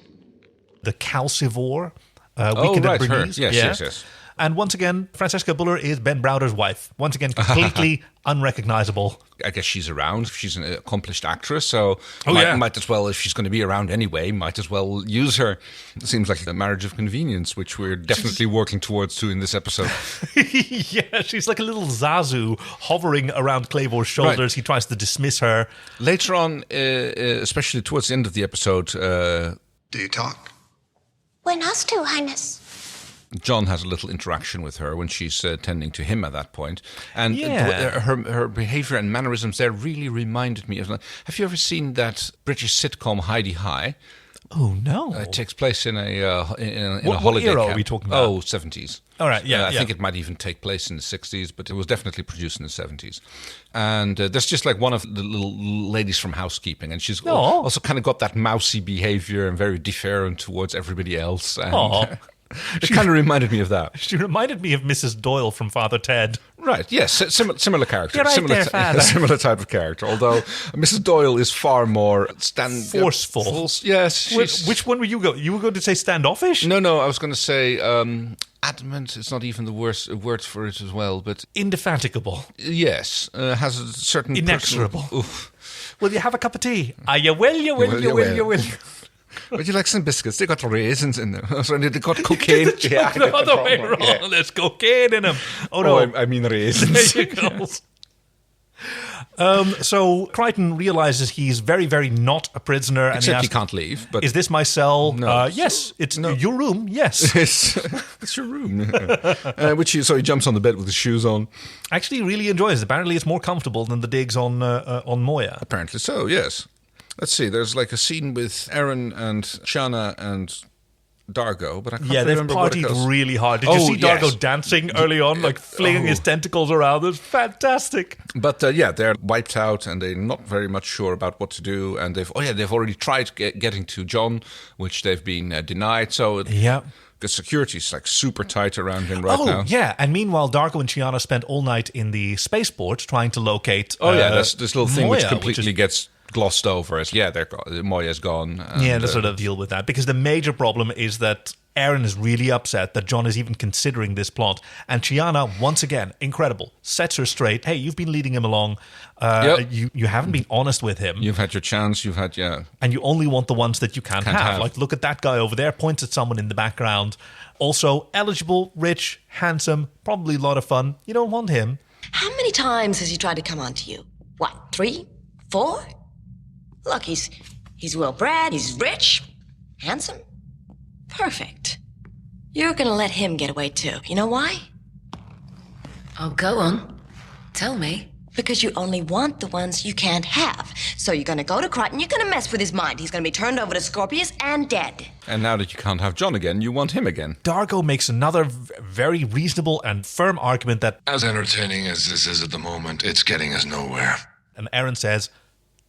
The Calcivore. Right, her. Bernese. Yes. And once again, Francesca Buller is Ben Browder's wife. Once again, completely unrecognizable. I guess she's around. She's an accomplished actress, so might as well, if she's going to be around anyway, might as well use her. It seems like a marriage of convenience, which we're definitely working towards too in this episode. Yeah, she's like a little Zazu hovering around Clavor's shoulders. Right. He tries to dismiss her. Later on, especially towards the end of the episode... Do you talk? When asked to, Highness. John has a little interaction with her when she's tending to him at that point. And her behavior and mannerisms there really reminded me of... Have you ever seen that British sitcom Heidi High? Oh, no. It takes place in a holiday What era camp. are we talking about? Oh, 70s. All right, I think it might even take place in the 60s, but it was definitely produced in the 70s. And there's just like one of the little ladies from housekeeping, and she's also kind of got that mousy behavior and very deferent towards everybody else. And it kind of reminded me of that. She reminded me of Mrs. Doyle from Father Ted. Right, yes, similar character. You're right similar type of character, although Mrs. Doyle is far more... forceful. Yes. Which one were you going? You were going to say standoffish? No, I was going to say... adamant, it's not even the worst word for it as well, but... Indefatigable. Yes, has a certain... Inexorable. Will you have a cup of tea? You will. Would you like some biscuits? They got raisins in them. Sorry, they got cocaine. The other way around. Yeah. There's cocaine in them. Oh, no. I mean raisins. There you go. So Crichton realizes he's very, very not a prisoner. Except and he can't leave. But is this my cell? No. Yes. It's your room. Yes. It's your room. So he jumps on the bed with his shoes on. Actually really enjoys it. Apparently it's more comfortable than the digs on Moya. Apparently so, yes. Let's see, there's like a scene with Aaron and Shanna and Dargo, but I can't remember what it they've partied goes. really hard. Did you see Dargo dancing early on, like flinging his tentacles around? It's fantastic. But they're wiped out and they're not very much sure about what to do. And they've already tried getting to John, which they've been denied. So the security's like super tight around him now. Oh, yeah. And meanwhile, Dargo and Chiana spent all night in the spaceport trying to locate that's this little thing Moya, which completely gets glossed over as they're gone. Moya's gone. And they sort of deal with that because the major problem is that Aaron is really upset that John is even considering this plot. And Chiana, once again, incredible, sets her straight. Hey, you've been leading him along. You haven't been honest with him. You've had your chance. And you only want the ones that you can't have. Like, look at that guy over there, points at someone in the background. Also, eligible, rich, handsome, probably a lot of fun. You don't want him. How many times has he tried to come on to you? What, 3? 4? Look, he's well-bred, he's rich, handsome. Perfect. You're gonna let him get away too. You know why? Oh, go on. Tell me. Because you only want the ones you can't have. So you're gonna go to Crichton, you're gonna mess with his mind. He's gonna be turned over to Scorpius and dead. And now that you can't have John again, you want him again. Dargo makes another very reasonable and firm argument that, as entertaining as this is at the moment, it's getting us nowhere. And Aaron says,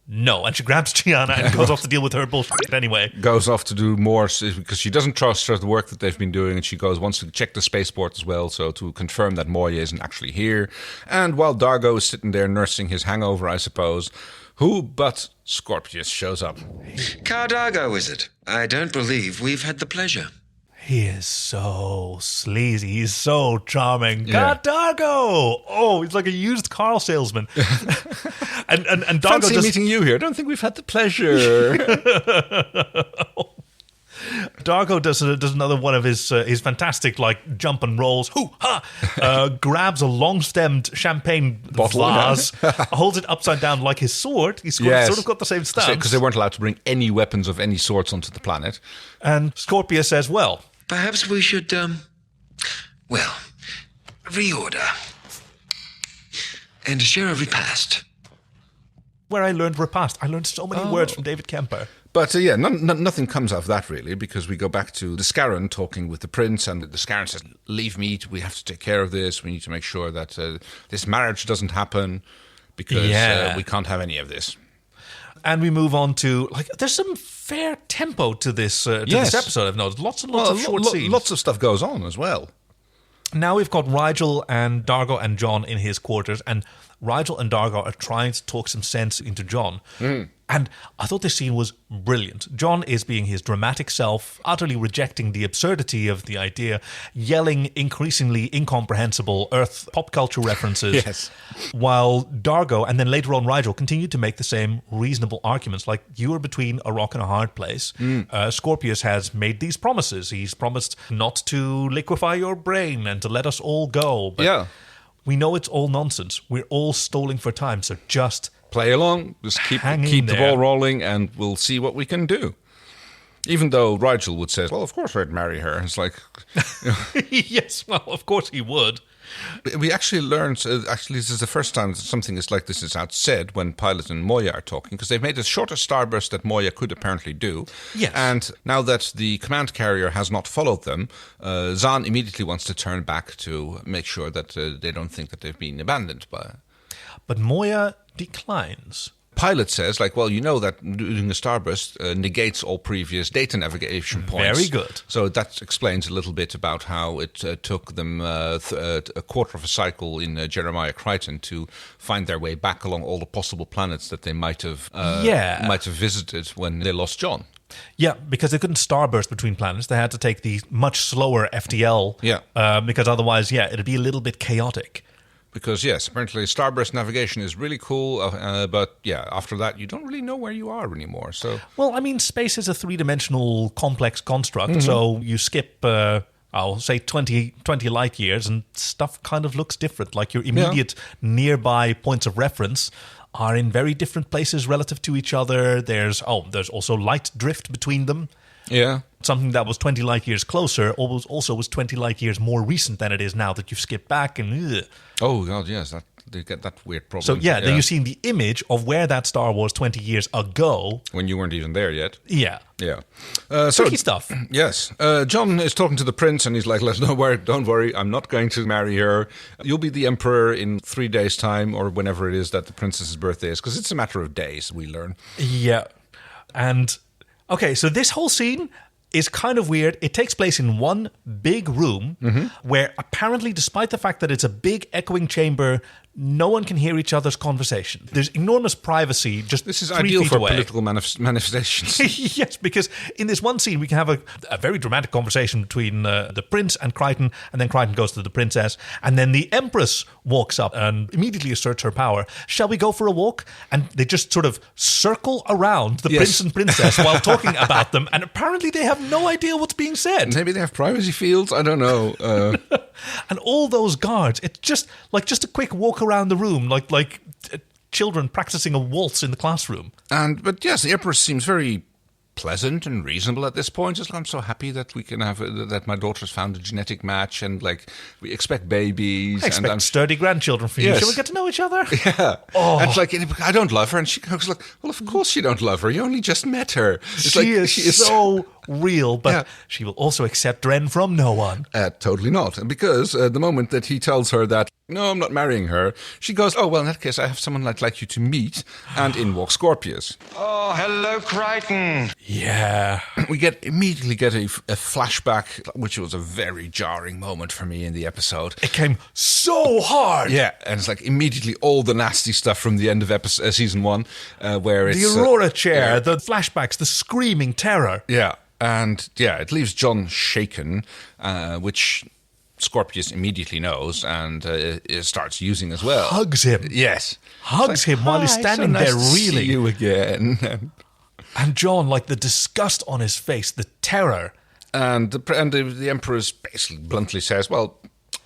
no. And she grabs Chiana and goes off to deal with her bullshit anyway. Goes off to do more because she doesn't trust her the work that they've been doing, and she wants to check the spaceport as well, so to confirm that Moya isn't actually here. And while Dargo is sitting there nursing his hangover, I suppose, who but Scorpius shows up. Dargo, is it? I don't believe we've had the pleasure. He is so sleazy. He's so charming. Yeah. Dargo! Oh, he's like a used car salesman. and Dargo Fancy meeting you here. I don't think we've had the pleasure. Dargo does another one of his fantastic like jump and rolls. Grabs a long-stemmed champagne vase, holds it upside down like his sword. He's sort of got the same stance. Because they weren't allowed to bring any weapons of any sorts onto the planet. And Scorpius says, well, perhaps we should, reorder and share a repast. Where I learned repast. I learned so many words from David Kemper. But nothing comes out of that really, because we go back to the Scarran talking with the prince, and the Scarran says, leave me, we have to take care of this, we need to make sure that this marriage doesn't happen, because we can't have any of this. And we move on to, there's some fair tempo to this this episode, I've noticed. Lots and lots of short scenes. Lots of stuff goes on as well. Now we've got Rigel and Dargo and John in his quarters, and Rigel and Dargo are trying to talk some sense into John. And I thought this scene was brilliant. John is being his dramatic self, utterly rejecting the absurdity of the idea, yelling increasingly incomprehensible Earth pop culture references, yes. While Dargo and then later on Rigel continue to make the same reasonable arguments, like you are between a rock and a hard place. Scorpius has made these promises. He's promised not to liquefy your brain and to let us all go. But we know it's all nonsense. We're all stalling for time, so just play along, just keep the ball rolling, and we'll see what we can do. Even though Rigel would say, well, of course I'd marry her. It's like... Yes, well, of course he would. We actually learned, this is the first time that something is like this is said when Pilot and Moya are talking, because they've made the shortest starburst that Moya could apparently do. Yes. And now that the command carrier has not followed them, Zahn immediately wants to turn back to make sure that they don't think that they've been abandoned by... But Moya declines. Pilot says, you know that doing a starburst negates all previous data navigation points. Very good. So that explains a little bit about how it took them a quarter of a cycle in Jeremiah Crichton to find their way back along all the possible planets that they might have visited when they lost John. Yeah, because they couldn't starburst between planets. They had to take the much slower FTL. Because otherwise, it'd be a little bit chaotic. Because, yes, apparently starburst navigation is really cool, but, after that, you don't really know where you are anymore. So, well, I mean, space is a three-dimensional complex construct, so you skip, I'll say, 20 light years, and stuff kind of looks different. Like your immediate nearby points of reference are in very different places relative to each other. There's also light drift between them. Yeah. Something that was 20 light years closer also was 20 light years more recent than it is now that you've skipped back. And oh, God, yes, they get that weird problem. So, then you've seen the image of where that star was 20 years ago. When you weren't even there yet. Yeah. Yeah. Tricky stuff. Yes. John is talking to the prince, and he's like, don't worry, I'm not going to marry her. You'll be the emperor in 3 days' time, or whenever it is that the princess's birthday is, because it's a matter of days, we learn. Yeah. And... okay, so this whole scene is kind of weird. It takes place in one big room where apparently, despite the fact that it's a big echoing chamber no one can hear each other's conversation. There's enormous privacy just This is 3 ideal feet for away. political manifestations. Yes, because in this one scene, we can have a very dramatic conversation between the prince and Crichton, and then Crichton goes to the princess, and then the Empress walks up and immediately asserts her power. Shall we go for a walk? And they just sort of circle around the prince and princess while talking about them, and apparently they have no idea what's being said. Maybe they have privacy fields, I don't know. And all those guards, it's just a quick walk around the room, like children practicing a waltz in the classroom. But yes, the Empress seems very pleasant and reasonable at this point. Just, I'm so happy that we can have that my daughter's found a genetic match, and like we expect babies. I expect and sturdy grandchildren from you. Yes. Shall we get to know each other? Yeah. Oh. And it's like, I don't love her. And she goes like, well, of course you don't love her. You only just met her. It's She is so real, but she will also accept Ren from no one. Totally not. Because the moment that he tells her that, no, I'm not marrying her, she goes, oh, well, in that case, I have someone I'd like you to meet. And in walks Scorpius. Oh, hello, Crichton. Yeah. We immediately get a flashback, which was a very jarring moment for me in the episode. It came so hard. Yeah, and it's like immediately all the nasty stuff from the end of season 1, where it's... The Aurora chair, the flashbacks, the screaming terror. Yeah, and it leaves John shaken, which Scorpius immediately knows and starts using as well. Hugs him. Yes. Hugs him while he's standing so nice there to see reeling. you again. And John, like the disgust on his face, the terror. And the Emperor basically bluntly says, well,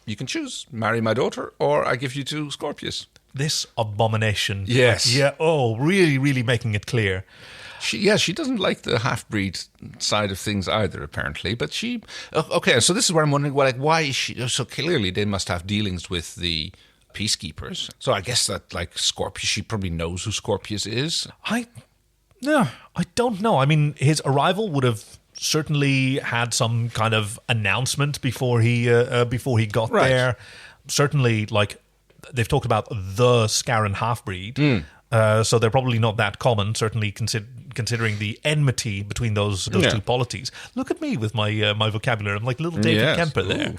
you can choose, marry my daughter, or I give you to Scorpius. This abomination. Yes. Yeah, really, really making it clear. She doesn't like the half-breed side of things either, apparently. But she... Okay, so this is where I'm wondering, why is she... So clearly they must have dealings with the peacekeepers. So I guess that, like, Scorpius, she probably knows who Scorpius is. I don't know. I mean, his arrival would have certainly had some kind of announcement before he got there. Certainly, like, they've talked about the Scarran half-breed. So they're probably not that common, certainly considering the enmity between those two polities. Look at me with my my vocabulary. I'm like little David Kemper there.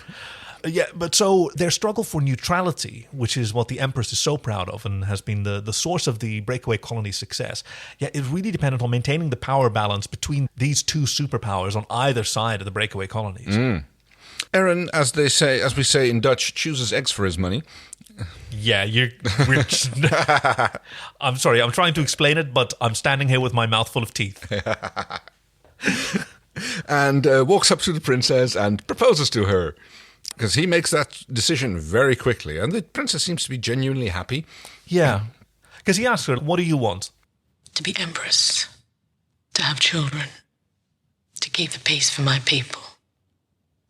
Yeah, but so their struggle for neutrality, which is what the Empress is so proud of and has been the source of the breakaway colony's success, is really dependent on maintaining the power balance between these two superpowers on either side of the breakaway colonies. Aaron, as we say in Dutch, chooses eggs for his money. Yeah, I'm sorry, I'm trying to explain it, but I'm standing here with my mouth full of teeth. And walks up to the princess and proposes to her. Because he makes that decision very quickly. And the princess seems to be genuinely happy. Yeah. Because he asks her, what do you want? To be empress. To have children. To keep the peace for my people.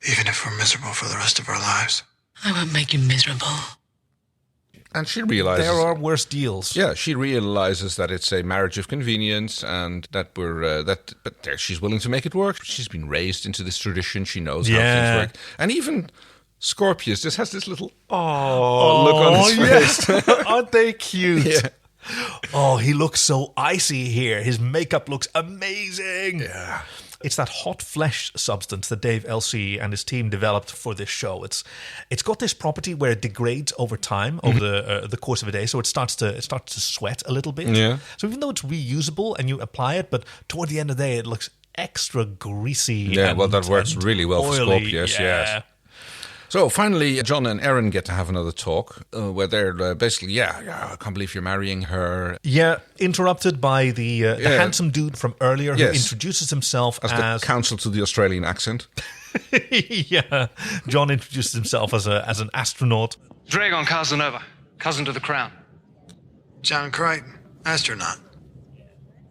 Even if we're miserable for the rest of our lives. I won't make you miserable. And she realizes... There are worse deals. Yeah, she realizes that it's a marriage of convenience and that she's willing to make it work. She's been raised into this tradition. She knows how things work. And even Scorpius just has this little look on his face. Aren't they cute? Yeah. Oh, he looks so icy here. His makeup looks amazing. Yeah. It's that hot flesh substance that Dave Elsey and his team developed for this show. It's got this property where it degrades over time, over the course of a day. So it starts to sweat a little bit. Yeah. So even though it's reusable and you apply it, but toward the end of the day, it looks extra greasy. Yeah, well, that works really well oily. for Scorpius. Yes. So finally, John and Erin get to have another talk where they're basically, I can't believe you're marrying her. Yeah, interrupted by the handsome dude from earlier who introduces himself as the counsel to the Australian accent. Yeah, John introduces himself as an astronaut. Dragon Casanova, cousin to the crown. John Crichton, astronaut.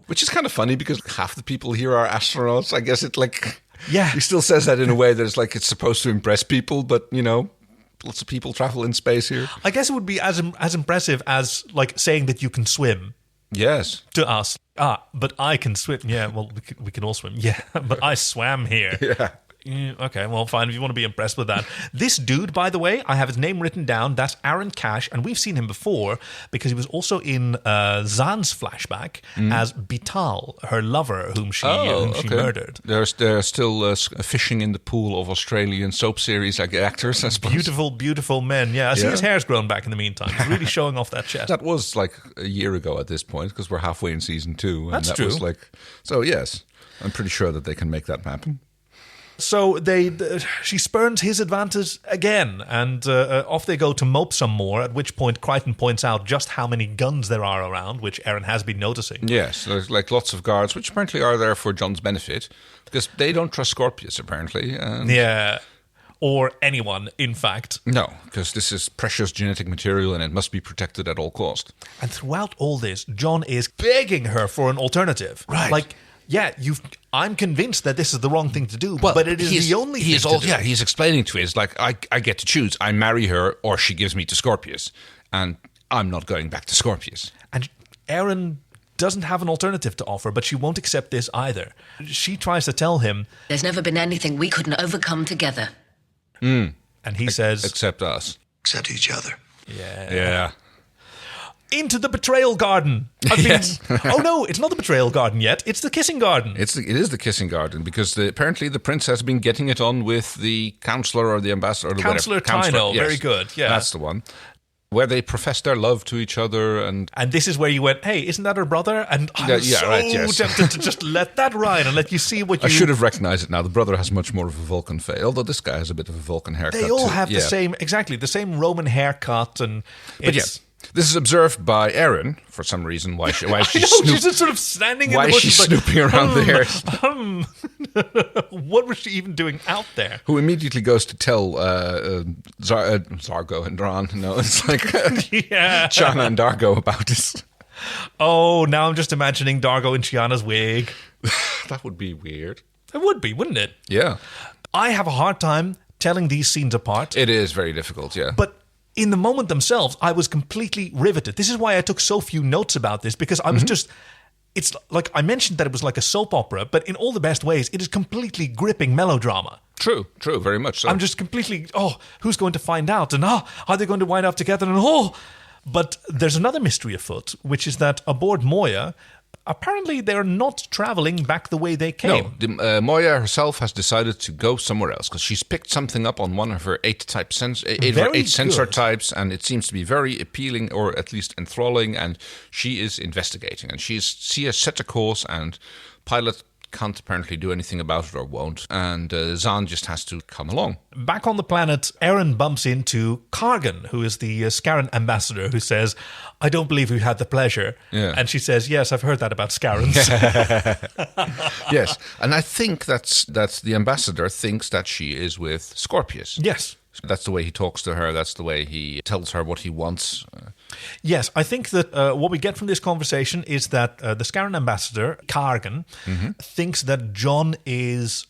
Which is kind of funny because half the people here are astronauts. I guess it like... Yeah. He still says that in a way that it's like it's supposed to impress people, but, you know, lots of people travel in space here. I guess it would be as impressive as, like, saying that you can swim. Yes. To us. But I can swim. Yeah, well, we can all swim. Yeah, but I swam here. Yeah. Okay, well, fine, if you want to be impressed with that. This dude, by the way, I have his name written down. That's Aaron Cash, and we've seen him before because he was also in Zahn's flashback as Bital, her lover, whom she murdered. They're still fishing in the pool of Australian soap series actors, I suppose. Beautiful, beautiful men, yeah. I see his hair's grown back in the meantime. He's really showing off that chest. That was like a year ago at this point, because we're halfway in season 2. And That's true. Was like, so, yes, I'm pretty sure that they can make that happen. So she spurns his advantage again, and off they go to mope some more, at which point Crichton points out just how many guns there are around, which Aaron has been noticing. Yes, there's like lots of guards, which apparently are there for John's benefit, because they don't trust Scorpius, apparently. Yeah, or anyone, in fact. No, because this is precious genetic material and it must be protected at all cost. And throughout all this, John is begging her for an alternative. Right. Like, yeah, I'm convinced that this is the wrong thing to do, but it is the only thing to do. Yeah, he's explaining to us, like, I get to choose. I marry her or she gives me to Scorpius. And I'm not going back to Scorpius. And Aaron doesn't have an alternative to offer, but she won't accept this either. She tries to tell him, there's never been anything we couldn't overcome together. And he says, except us. Except each other. Yeah. Into the betrayal garden. Oh no, it's not the betrayal garden yet. It's the kissing garden. It is the kissing garden because apparently the prince has been getting it on with the counselor or the ambassador. Or Counselor Tyno, yes. Very good. Yeah, that's the one. Where they profess their love to each other, and this is where you went, hey, isn't that her brother? And I was tempted to just let that ride and let you see what you... I should have recognized it now. The brother has much more of a Vulcan face, although this guy has a bit of a Vulcan haircut. They all have the same Roman haircut, and this is observed by Erin for some reason. Why she's she's just sort of standing in the bushes. Why is she snooping around there? What was she even doing out there? Who immediately goes to tell Zargo and Dran. No, it's like Chiana and Dargo about this. Oh, now I'm just imagining Dargo in Chiana's wig. That would be weird. It would be, wouldn't it? Yeah. I have a hard time telling these scenes apart. It is very difficult, yeah. But in the moment themselves, I was completely riveted. This is why I took so few notes about this, because I was just... It's like I mentioned that it was like a soap opera, but in all the best ways, it is completely gripping melodrama. True, very much so. I'm just completely, who's going to find out? And are they going to wind up together? And But there's another mystery afoot, which is that aboard Moya, apparently they're not traveling back the way they came. No, Moya herself has decided to go somewhere else because she's picked something up on one of her eight sensor types, and it seems to be very appealing or at least enthralling, and she is investigating. And she has set a course, and pilot can't apparently do anything about it or won't, and Zahn just has to come along. Back on the planet, Aaron bumps into Kargan, who is the Scarran ambassador, who says, I don't believe we've had the pleasure. Yeah. And she says, yes, I've heard that about Scarrans. Yes, and I think that the ambassador thinks that she is with Scorpius. Yes. That's the way he talks to her. That's the way he tells her what he wants. Yes, I think that what we get from this conversation is that the Scarran ambassador, Kargan, thinks that John is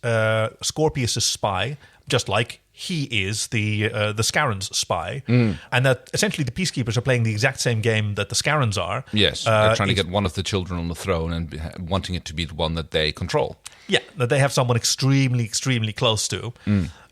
Scorpius' spy, just like he is the Scarran's spy, and that essentially the Peacekeepers are playing the exact same game that the Scarrans are. Yes, they're trying to get one of the children on the throne and wanting it to be the one that they control. Yeah, that they have someone extremely, extremely close to.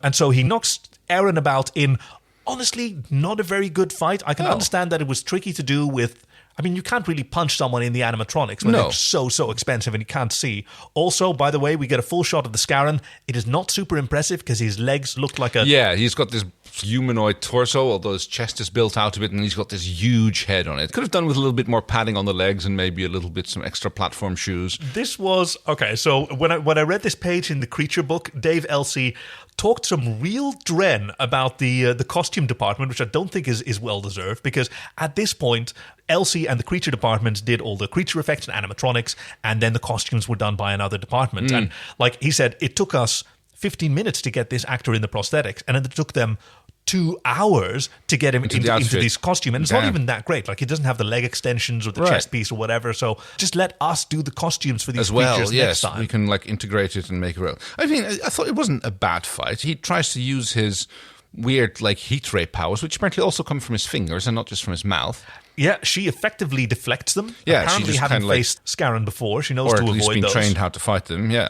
And so he knocks Aaron about in, honestly, not a very good fight. I can understand that it was tricky to do with... I mean, you can't really punch someone in the animatronics when they're so expensive and you can't see. Also, by the way, we get a full shot of the Scarran. It is not super impressive because his legs look like a... Yeah, he's got this humanoid torso, although his chest is built out a bit, and he's got this huge head on it. Could have done with a little bit more padding on the legs and maybe a little bit some extra platform shoes. This was... Okay, so when I read this page in the Creature book, Dave Elsey talked some real dren about the costume department, which I don't think is well-deserved, because at this point, Elsey and the creature departments did all the creature effects and animatronics, and then the costumes were done by another department. And like he said, it took us 15 minutes to get this actor in the prosthetics, and it took them 2 hours to get him into this costume. And it's not even that great. Like, he doesn't have the leg extensions or the chest piece or whatever. So just let us do the costumes for these creatures next time. We can like integrate it and make it real. I mean, I thought it wasn't a bad fight. He tries to use his weird like heat ray powers, which apparently also come from his fingers and not just from his mouth. Yeah, she effectively deflects them. Yeah, apparently she just having faced Scarran before, she knows to avoid those. Or at least been trained how to fight them, yeah.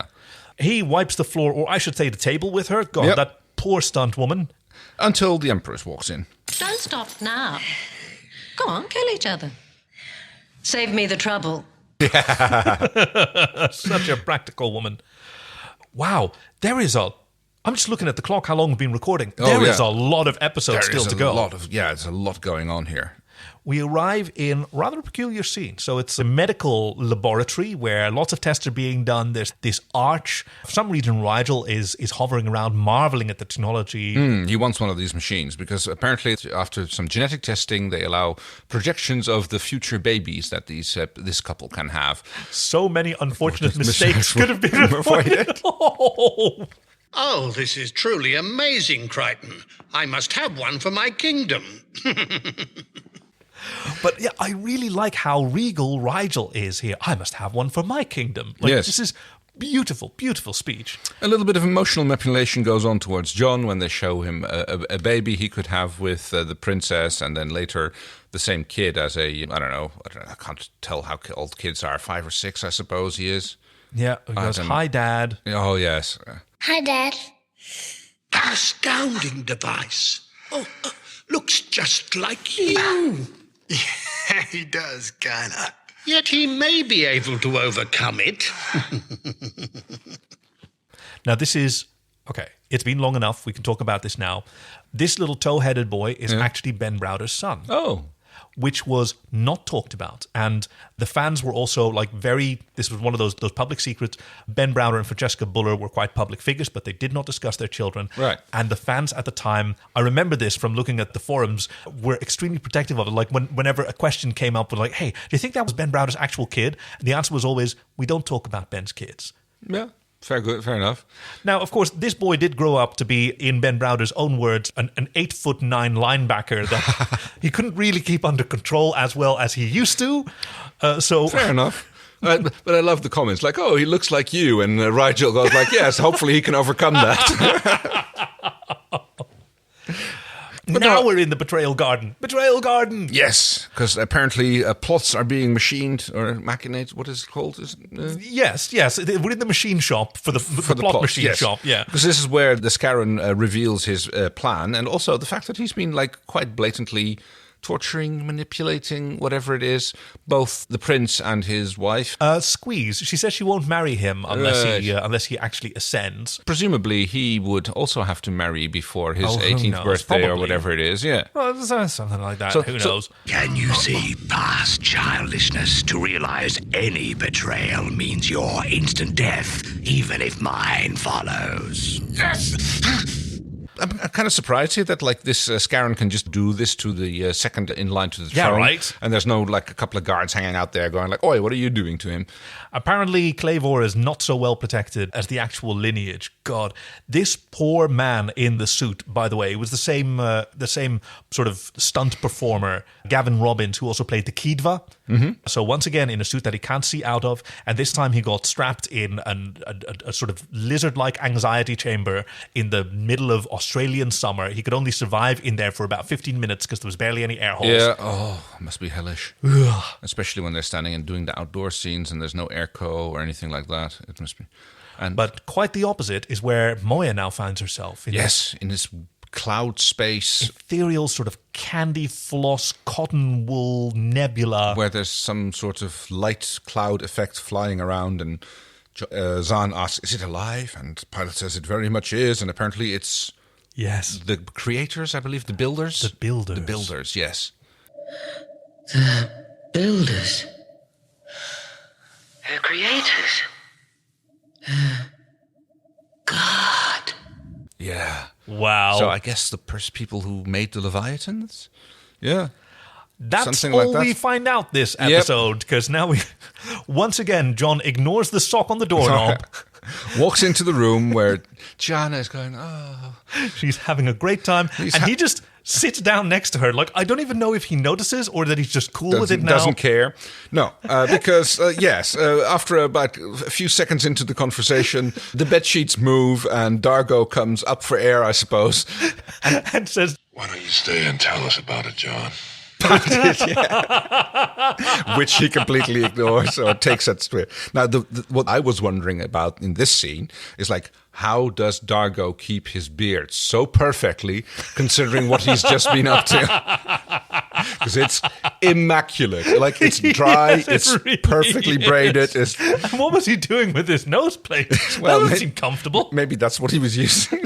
He wipes the floor, or I should say the table with her. God, that poor stunt woman. Until the Empress walks in. Don't stop now. Go on, kill each other. Save me the trouble. Such a practical woman. Wow, there is I'm just looking at the clock, how long we've been recording. There is a lot of episodes still to go. There's a lot going on here. We arrive in rather a peculiar scene. So it's a medical laboratory where lots of tests are being done. There's this arch. For some reason, Rigel is hovering around, marveling at the technology. He wants one of these machines because apparently after some genetic testing, they allow projections of the future babies that this couple can have. So many unfortunate mistakes could have been avoided. Oh, this is truly amazing, Crichton. I must have one for my kingdom. But yeah, I really like how regal Rigel is here. I must have one for my kingdom. This is beautiful, beautiful speech. A little bit of emotional manipulation goes on towards John when they show him a baby he could have with the princess, and then later the same kid as I can't tell how old kids are, 5 or 6, I suppose he is. Yeah, he goes, hi, Dad. Oh, yes. Hi, Dad. An astounding device. Oh, looks just like you. Yeah, he does, kinda. Yet he may be able to overcome it. Now, this is... Okay, it's been long enough. We can talk about this now. This little toe-headed boy is actually Ben Browder's son. Oh. Which was not talked about. And the fans were also this was one of those public secrets. Ben Browder and Francesca Buller were quite public figures, but they did not discuss their children. Right. And the fans at the time, I remember this from looking at the forums, were extremely protective of it. Like whenever a question came up, like, hey, do you think that was Ben Browder's actual kid? And the answer was always, we don't talk about Ben's kids. Yeah. Fair enough. Now, of course, this boy did grow up to be, in Ben Browder's own words, an 8'9" linebacker that he couldn't really keep under control as well as he used to. Fair enough. But I love the comments like, oh, he looks like you. And Rigel goes like, yes, hopefully he can overcome that. But now we're in the Betrayal Garden. Betrayal Garden! Yes, because apparently plots are being machined or machinated. What is it called? Yes. We're in the machine shop for the plot machine shop, yeah. Because this is where the Scarron reveals his plan, and also the fact that he's been quite blatantly torturing, manipulating, whatever it is, both the prince and his wife. Squeeze. She says she won't marry him unless he actually ascends. Presumably, he would also have to marry before his 18th birthday. Probably. Or whatever it is. Yeah, well, something like that. Who knows? Can you see past childishness to realize any betrayal means your instant death, even if mine follows? Yes. I'm kind of surprised here that this Scarron can just do this to the second in line to the throne. Yeah, right. And there's no a couple of guards hanging out there going oi, what are you doing to him? Apparently, Clavor is not so well protected as the actual lineage. God, this poor man in the suit, by the way, was the same sort of stunt performer, Gavin Robbins, who also played the Kidva. Mm-hmm. So once again, in a suit that he can't see out of, and this time he got strapped in a sort of lizard-like anxiety chamber in the middle of Australian summer. He could only survive in there for about 15 minutes because there was barely any air holes. Yeah, it must be hellish. Especially when they're standing and doing the outdoor scenes and there's no airco or anything like that. It must be. But quite the opposite is where Moya now finds herself. In this cloud space. Ethereal sort of candy floss, cotton wool nebula. Where there's some sort of light cloud effect flying around, and Zahn asks, is it alive? And Pilot says it very much is, and apparently it's... Yes. The creators, I believe, the builders? The builders. The builders, yes. The builders. The creators. God. Yeah. Wow. So I guess the people who made the Leviathans? Yeah. That's something all like that. We find out this episode, because now once again, John ignores the sock on the doorknob. Walks into the room where Gianna is going, she's having a great time, he just sits down next to her. I don't even know if he notices or that he's just cool with it now. Doesn't care. No, because, after about a few seconds into the conversation, the bedsheets move and Dargo comes up for air, I suppose. And says, why don't you stay and tell us about it, John? started, yeah. Which he completely ignores or takes as straight. Now, what I was wondering about in this scene is like, how does Dargo keep his beard so perfectly, considering what he's just been up to? Because it's immaculate. Like, it's dry, Yes, it's really perfectly braided. is. And what was he doing with his nose plate? Well, that doesn't seem comfortable. Maybe that's what he was using.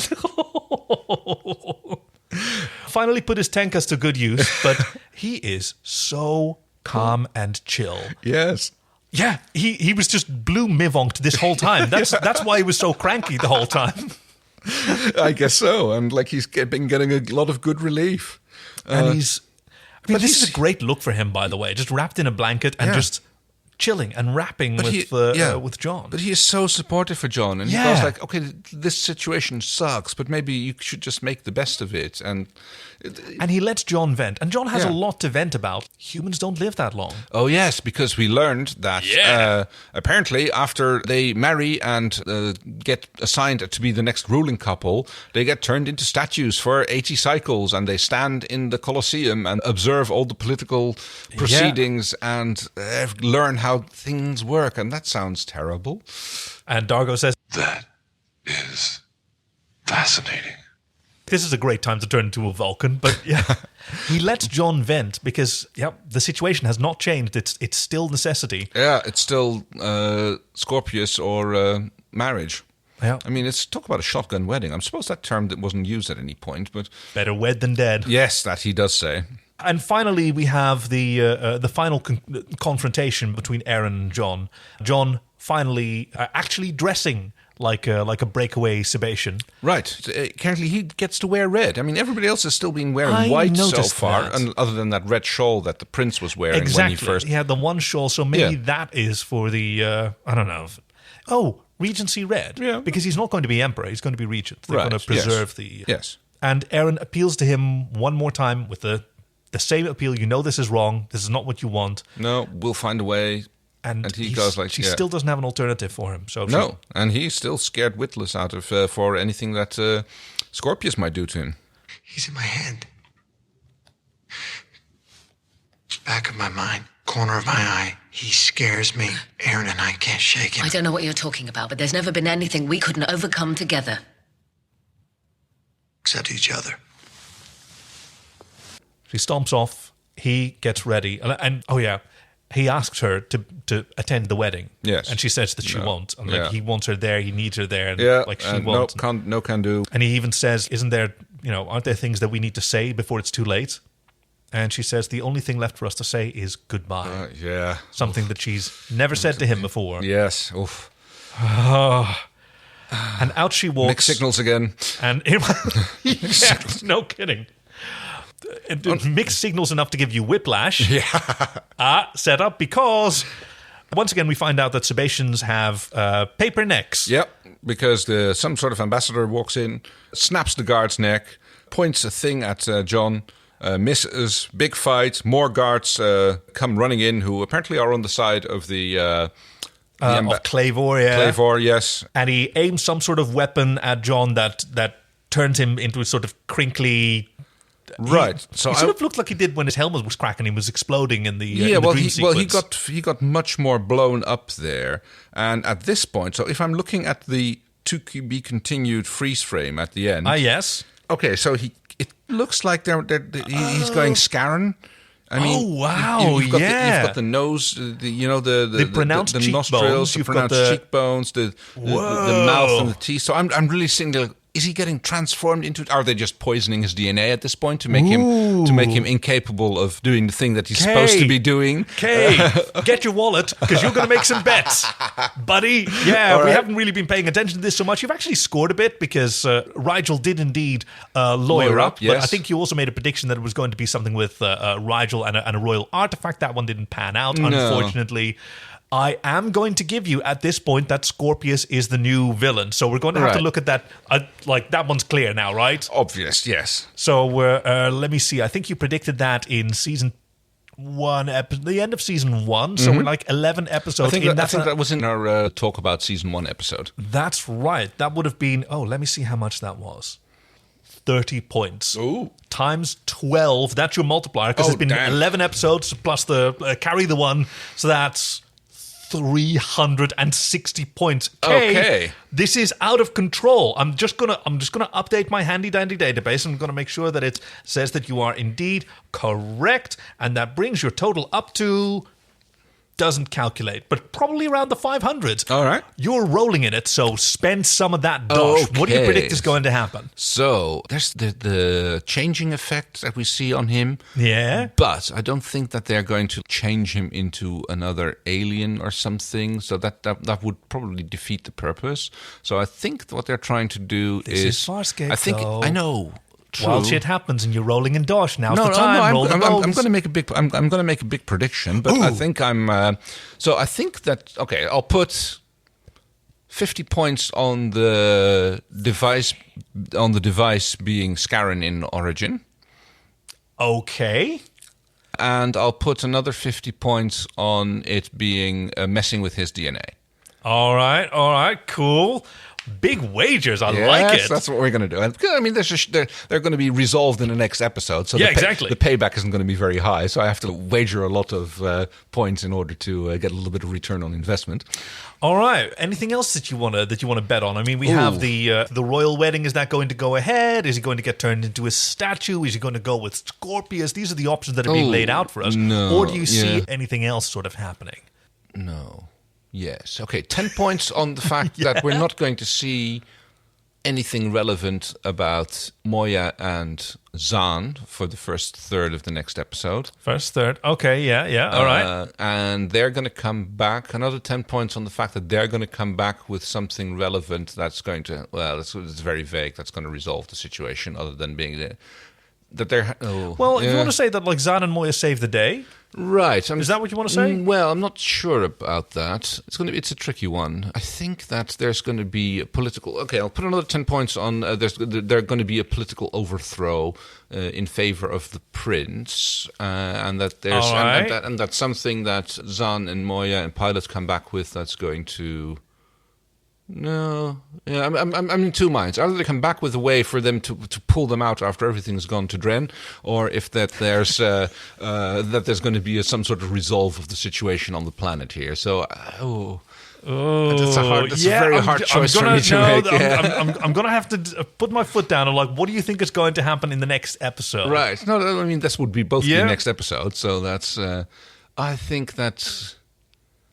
Finally put his tankas to good use, but he is so calm and chill. Yes. Yeah, he was just blue mivonked this whole time. That's why he was so cranky the whole time. I guess so. And like he's been getting a lot of good relief. And this is a great look for him, by the way. Just wrapped in a blanket and just chilling and rapping with John. But he is so supportive for John. And he goes like, okay, this situation sucks, but maybe you should just make the best of it. And he lets John vent. And John has a lot to vent about. Humans don't live that long. Oh, yes, because we learned that apparently after they marry and get assigned to be the next ruling couple, they get turned into statues for 80 cycles and they stand in the Colosseum and observe all the political proceedings and learn how things work. And that sounds terrible. And Dargo says, That is fascinating. This is a great time to turn into a Vulcan, but he lets John vent because the situation has not changed. It's still necessity. Yeah, it's still Scorpius or marriage. Yeah. I mean, it's talk about a shotgun wedding. I'm supposed that term that wasn't used at any point, but better wed than dead. Yes, that he does say. And finally, we have the final confrontation between Aaron and John. John finally actually dressing like a breakaway Sebastian. Right. Currently, he gets to wear red. I mean, everybody else has still been wearing white so far, and other than that red shawl that the prince was wearing when he first... He had the one shawl, so maybe that is for the, I don't know. Oh, Regency red. Yeah. Because he's not going to be emperor, he's going to be regent. They're going to preserve the... Yes. And Aaron appeals to him one more time with the same appeal. You know this is wrong. This is not what you want. No, we'll find a way. And he goes like, she still doesn't have an alternative for him. So no, and he's still scared witless out of for anything that Scorpius might do to him. He's in my head. Back of my mind, corner of my eye. He scares me. Aaron and I can't shake him. I don't know what you're talking about, but there's never been anything we couldn't overcome together. Except each other. She stomps off. He gets ready. And he asks her to attend the wedding. Yes. And she says that she won't. And like he wants her there, he needs her there, and like she won't. No can do. And he even says, aren't there things that we need to say before it's too late? And she says, the only thing left for us to say is goodbye. Something that she's never said to him before. Yes. Oof. And out she walks. Mixed signals again. And no kidding. Mixed signals enough to give you whiplash. Set up because once again we find out that Sebastians have paper necks. Yep, because some sort of ambassador walks in, snaps the guard's neck, points a thing at John, misses, big fight, more guards come running in who apparently are on the side of the of Clavor, Clavor, yes. And he aims some sort of weapon at John that turns him into a sort of crinkly... Right, so he sort of looked like he did when his helmet was cracking. He was exploding in the dream sequence. He got much more blown up there. And at this point, so if I'm looking at the to be continued freeze frame at the end, yes, okay, so it looks like he's going Scarron. I mean, you've got the nose, the pronounced the nostrils, the pronounced cheekbones, the mouth and the teeth. So I'm really seeing is he getting transformed into? Are they just poisoning his DNA at this point to make him incapable of doing the thing that he's supposed to be doing? Get your wallet because you're going to make some bets, buddy. Yeah, we haven't really been paying attention to this so much. You've actually scored a bit because Rigel did indeed lawyer up. Yes. But I think you also made a prediction that it was going to be something with Rigel and a royal artifact. That one didn't pan out, unfortunately. I am going to give you at this point that Scorpius is the new villain. So we're going to have to look at that. That one's clear now, right? Obvious, yes. So let me see. I think you predicted that in season 1, the end of season 1. So we're like 11 episodes. I think that was in our talk about season 1 episode. That's right. That would have been, let me see how much that was. 30 points. Ooh. Times 12. That's your multiplier, because it's been 11 episodes plus the carry the one. So that's 360 points. Okay. This is out of control. I'm just gonna update my handy dandy database. I'm gonna make sure that it says that you are indeed correct, and that brings your total up to, doesn't calculate, but probably around the 500s. All right. You're rolling in it, so spend some of that dosh. Okay. What do you predict is going to happen? So there's the changing effect that we see on him. Yeah. But I don't think that they're going to change him into another alien or something. So that would probably defeat the purpose. So I think what they're trying to do This is Farscape, I think though. I know. True. While shit happens and you're rolling in dosh, now's the time. Roll the I'm bones. going to make a big. I'm going to make a big prediction, but I think I'm. So I think that I'll put 50 points on the device being Scarran in origin. Okay. And I'll put another 50 points on it being messing with his DNA. All right, cool. Big wagers, I like it. That's what we're going to do. I mean, they're going to be resolved in the next episode. So exactly. The payback isn't going to be very high. So I have to wager a lot of points in order to get a little bit of return on investment. All right. Anything else that you want to bet on? I mean, we have the royal wedding. Is that going to go ahead? Is he going to get turned into a statue? Is he going to go with Scorpius? These are the options that are being laid out for us. No, or do you see anything else sort of happening? No. Yes. Okay. 10 points on the fact that we're not going to see anything relevant about Moya and Zahn for the first third of the next episode. First third. Okay. Yeah. All right. And they're going to come back. Another 10 points on the fact that they're going to come back with something relevant that's going to, it's very vague, that's going to resolve the situation other than being there. That they're if you want to say that like Zahn and Moya save the day, right? Is that what you want to say? Well, I'm not sure about that. It's a tricky one. I think that there's going to be a political. Okay, I'll put another 10 points on. There's going to be a political overthrow in favor of the prince, and that there's and that's something that Zahn and Moya and Pilot come back with. That's going to. No, yeah, I'm in two minds. Either they come back with a way for them to pull them out after everything's gone to Dren, or if that there's going to be some sort of resolve of the situation on the planet here. So, that's a very hard choice for me to make. I'm going to have to put my foot down and what do you think is going to happen in the next episode? Right. No, I mean this would be both the next episode. So that's. I think that.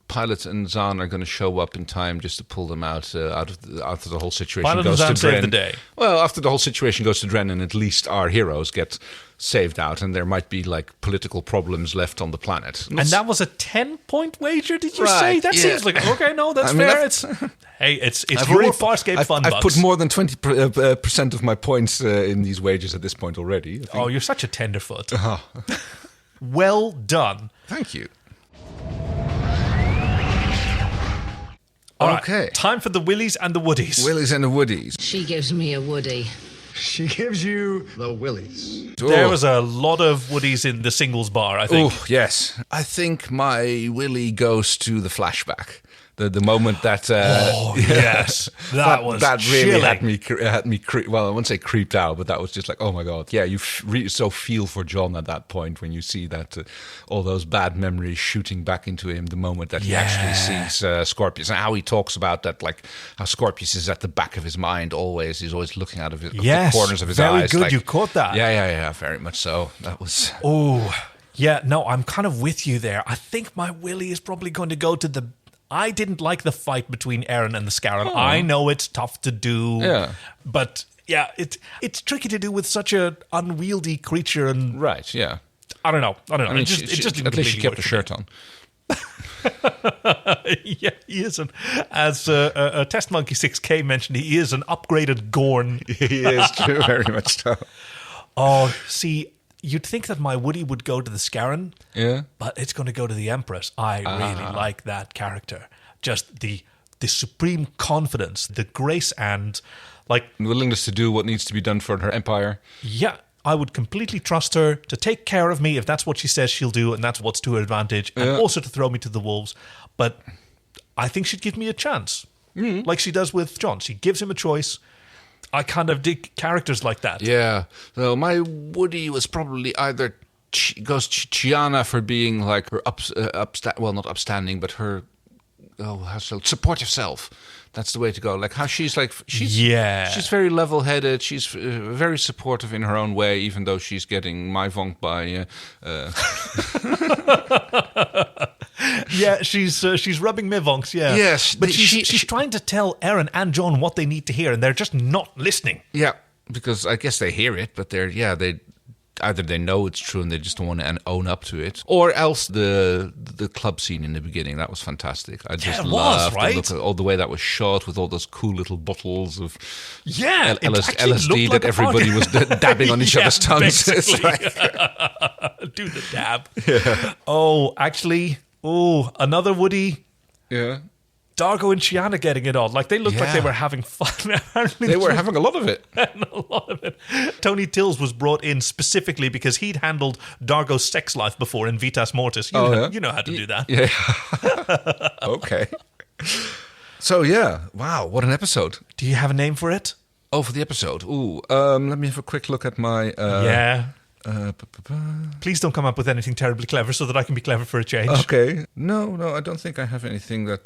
Pilot and Zahn are going to show up in time just to pull them out after the whole situation Pilot goes and to Zahn Dren. save the day. Well, after the whole situation goes to Dren, and at least our heroes get saved out, and there might be political problems left on the planet. And that was a 10-point wager, did you say? That seems like okay. No, that's fair. It's your Farscape fun. I've put more than 20% of my points in these wagers at this point already. Oh, you're such a tenderfoot. Well done. Thank you. Okay. Right, time for the Willies and the Woodies. Willies and the Woodies. She gives me a Woody. She gives you the Willies. There was a lot of Woodies in the singles bar, I think. Oh, yes. I think my Willie goes to the flashback. The moment that yes, that was really chilling. had me well, I wouldn't say creeped out, but that was just like, oh my god, yeah, you so feel for John at that point when you see that all those bad memories shooting back into him the moment that he actually sees Scorpius, and how he talks about that, like how Scorpius is at the back of his mind always. He's always looking out of the corners of his eyes. Very good, you caught that. Yeah, very much so. That was yeah. No, I'm kind of with you there. I think my Willie is probably going to go to the. I didn't like the fight between Eren and the Scarran. I know it's tough to do, but it's tricky to do with such a unwieldy creature. And right, yeah, I don't know. I mean, it just at least she kept a shirt on. Yeah, he is as Test Monkey 6K mentioned, he is an upgraded Gorn. He is too, very much so. Oh, see. You'd think that my Woody would go to the Scarran, but it's going to go to the Empress. I really like that character. Just the supreme confidence, the grace, and willingness to do what needs to be done for her empire. Yeah, I would completely trust her to take care of me if that's what she says she'll do, and that's what's to her advantage, and also to throw me to the wolves. But I think she'd give me a chance, like she does with John. She gives him a choice. I kind of dig characters like that. Yeah. So my Woody was probably either goes Chiana for being like her not upstanding, but her supportive self. That's the way to go. Like how she's very level-headed. She's very supportive in her own way, even though she's getting maivonked by. Yeah, she's rubbing mivonks. Yeah, yes, but she's trying to tell Aaron and John what they need to hear, and they're just not listening. Yeah, because I guess they hear it, but they either they know it's true and they just don't want to own up to it, or else the club scene in the beginning, that was fantastic. I just loved all the way that was shot with all those cool little bottles of LSD that everybody was dabbing on each other's tongues. It's like do the dab. Yeah. Oh, actually, another Woody. Yeah. Dargo and Chiana getting it on. Like, they looked like they were having fun. They were having a lot of it. Tony Tilse was brought in specifically because he'd handled Dargo's sex life before in Vitas Mortis. You know how to do that. Yeah. Okay. So, yeah. Wow, what an episode. Do you have a name for it? Oh, for the episode? Ooh, let me have a quick look at my... Please don't come up with anything terribly clever so that I can be clever for a change. Okay. No, I don't think I have anything that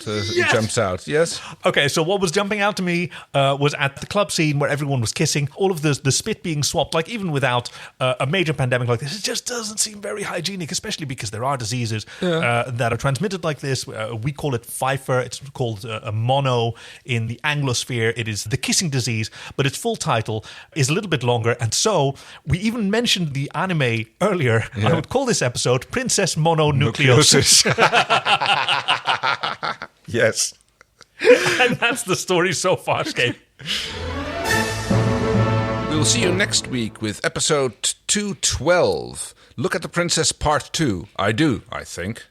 jumps out. Yes? Okay, so what was jumping out to me was at the club scene where everyone was kissing, all of the spit being swapped, like even without a major pandemic like this, it just doesn't seem very hygienic, especially because there are diseases that are transmitted like this. We call it Pfeiffer. It's called a mono in the Anglosphere. It is the kissing disease, but its full title is a little bit longer. And so we even mentioned the anime earlier. I would call this episode Princess Mononucleosis. Yes. And that's the story so far, Farscape. We'll see you next week with episode 212. Look at the Princess Part 2. I do, I think.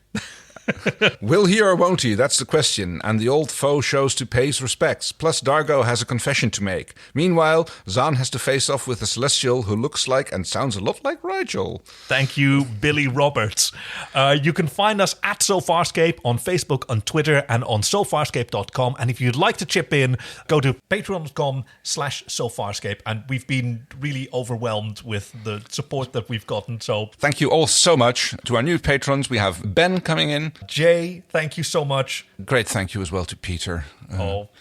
Will he or won't he? That's the question. And the old foe shows to pay his respects. Plus, Dargo has a confession to make. Meanwhile, Zahn has to face off with a Celestial who looks like and sounds a lot like Rigel. Thank you, Billy Roberts. You can find us at SoFarscape on Facebook, on Twitter, and on SoFarscape.com. And if you'd like to chip in, go to patreon.com/SoFarscape. And we've been really overwhelmed with the support that we've gotten. So thank you all so much. To our new patrons, we have Ben coming in. Jay, thank you so much. Great thank you as well to Peter.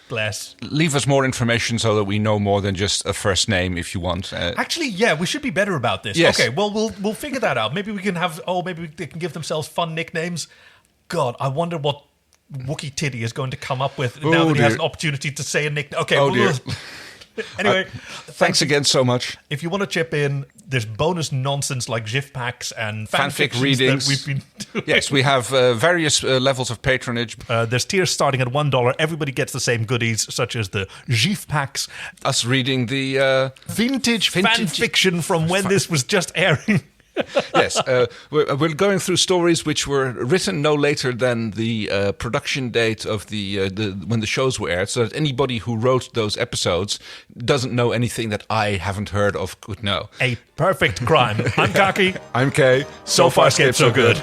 Bless. Leave us more information so that we know more than just a first name if you want. Actually, yeah, we should be better about this. Yes. Okay, well, we'll figure that out. Maybe we can have, maybe they can give themselves fun nicknames. God, I wonder what Wookie Titty is going to come up with now that he has an opportunity to say a nickname. Okay, dear. Anyway, thanks again so much. If you want to chip in, there's bonus nonsense like GIF packs and fanfic readings that we've been doing. Yes, we have various levels of patronage. There's tiers starting at $1. Everybody gets the same goodies, such as the GIF packs. Us reading the vintage fan fiction from when this was just airing. Yes, we're going through stories which were written no later than the production date of the when the shows were aired, so that anybody who wrote those episodes doesn't know anything that I haven't heard of could know. A perfect crime. I'm Kaki. I'm Kay. So Farscape, so good.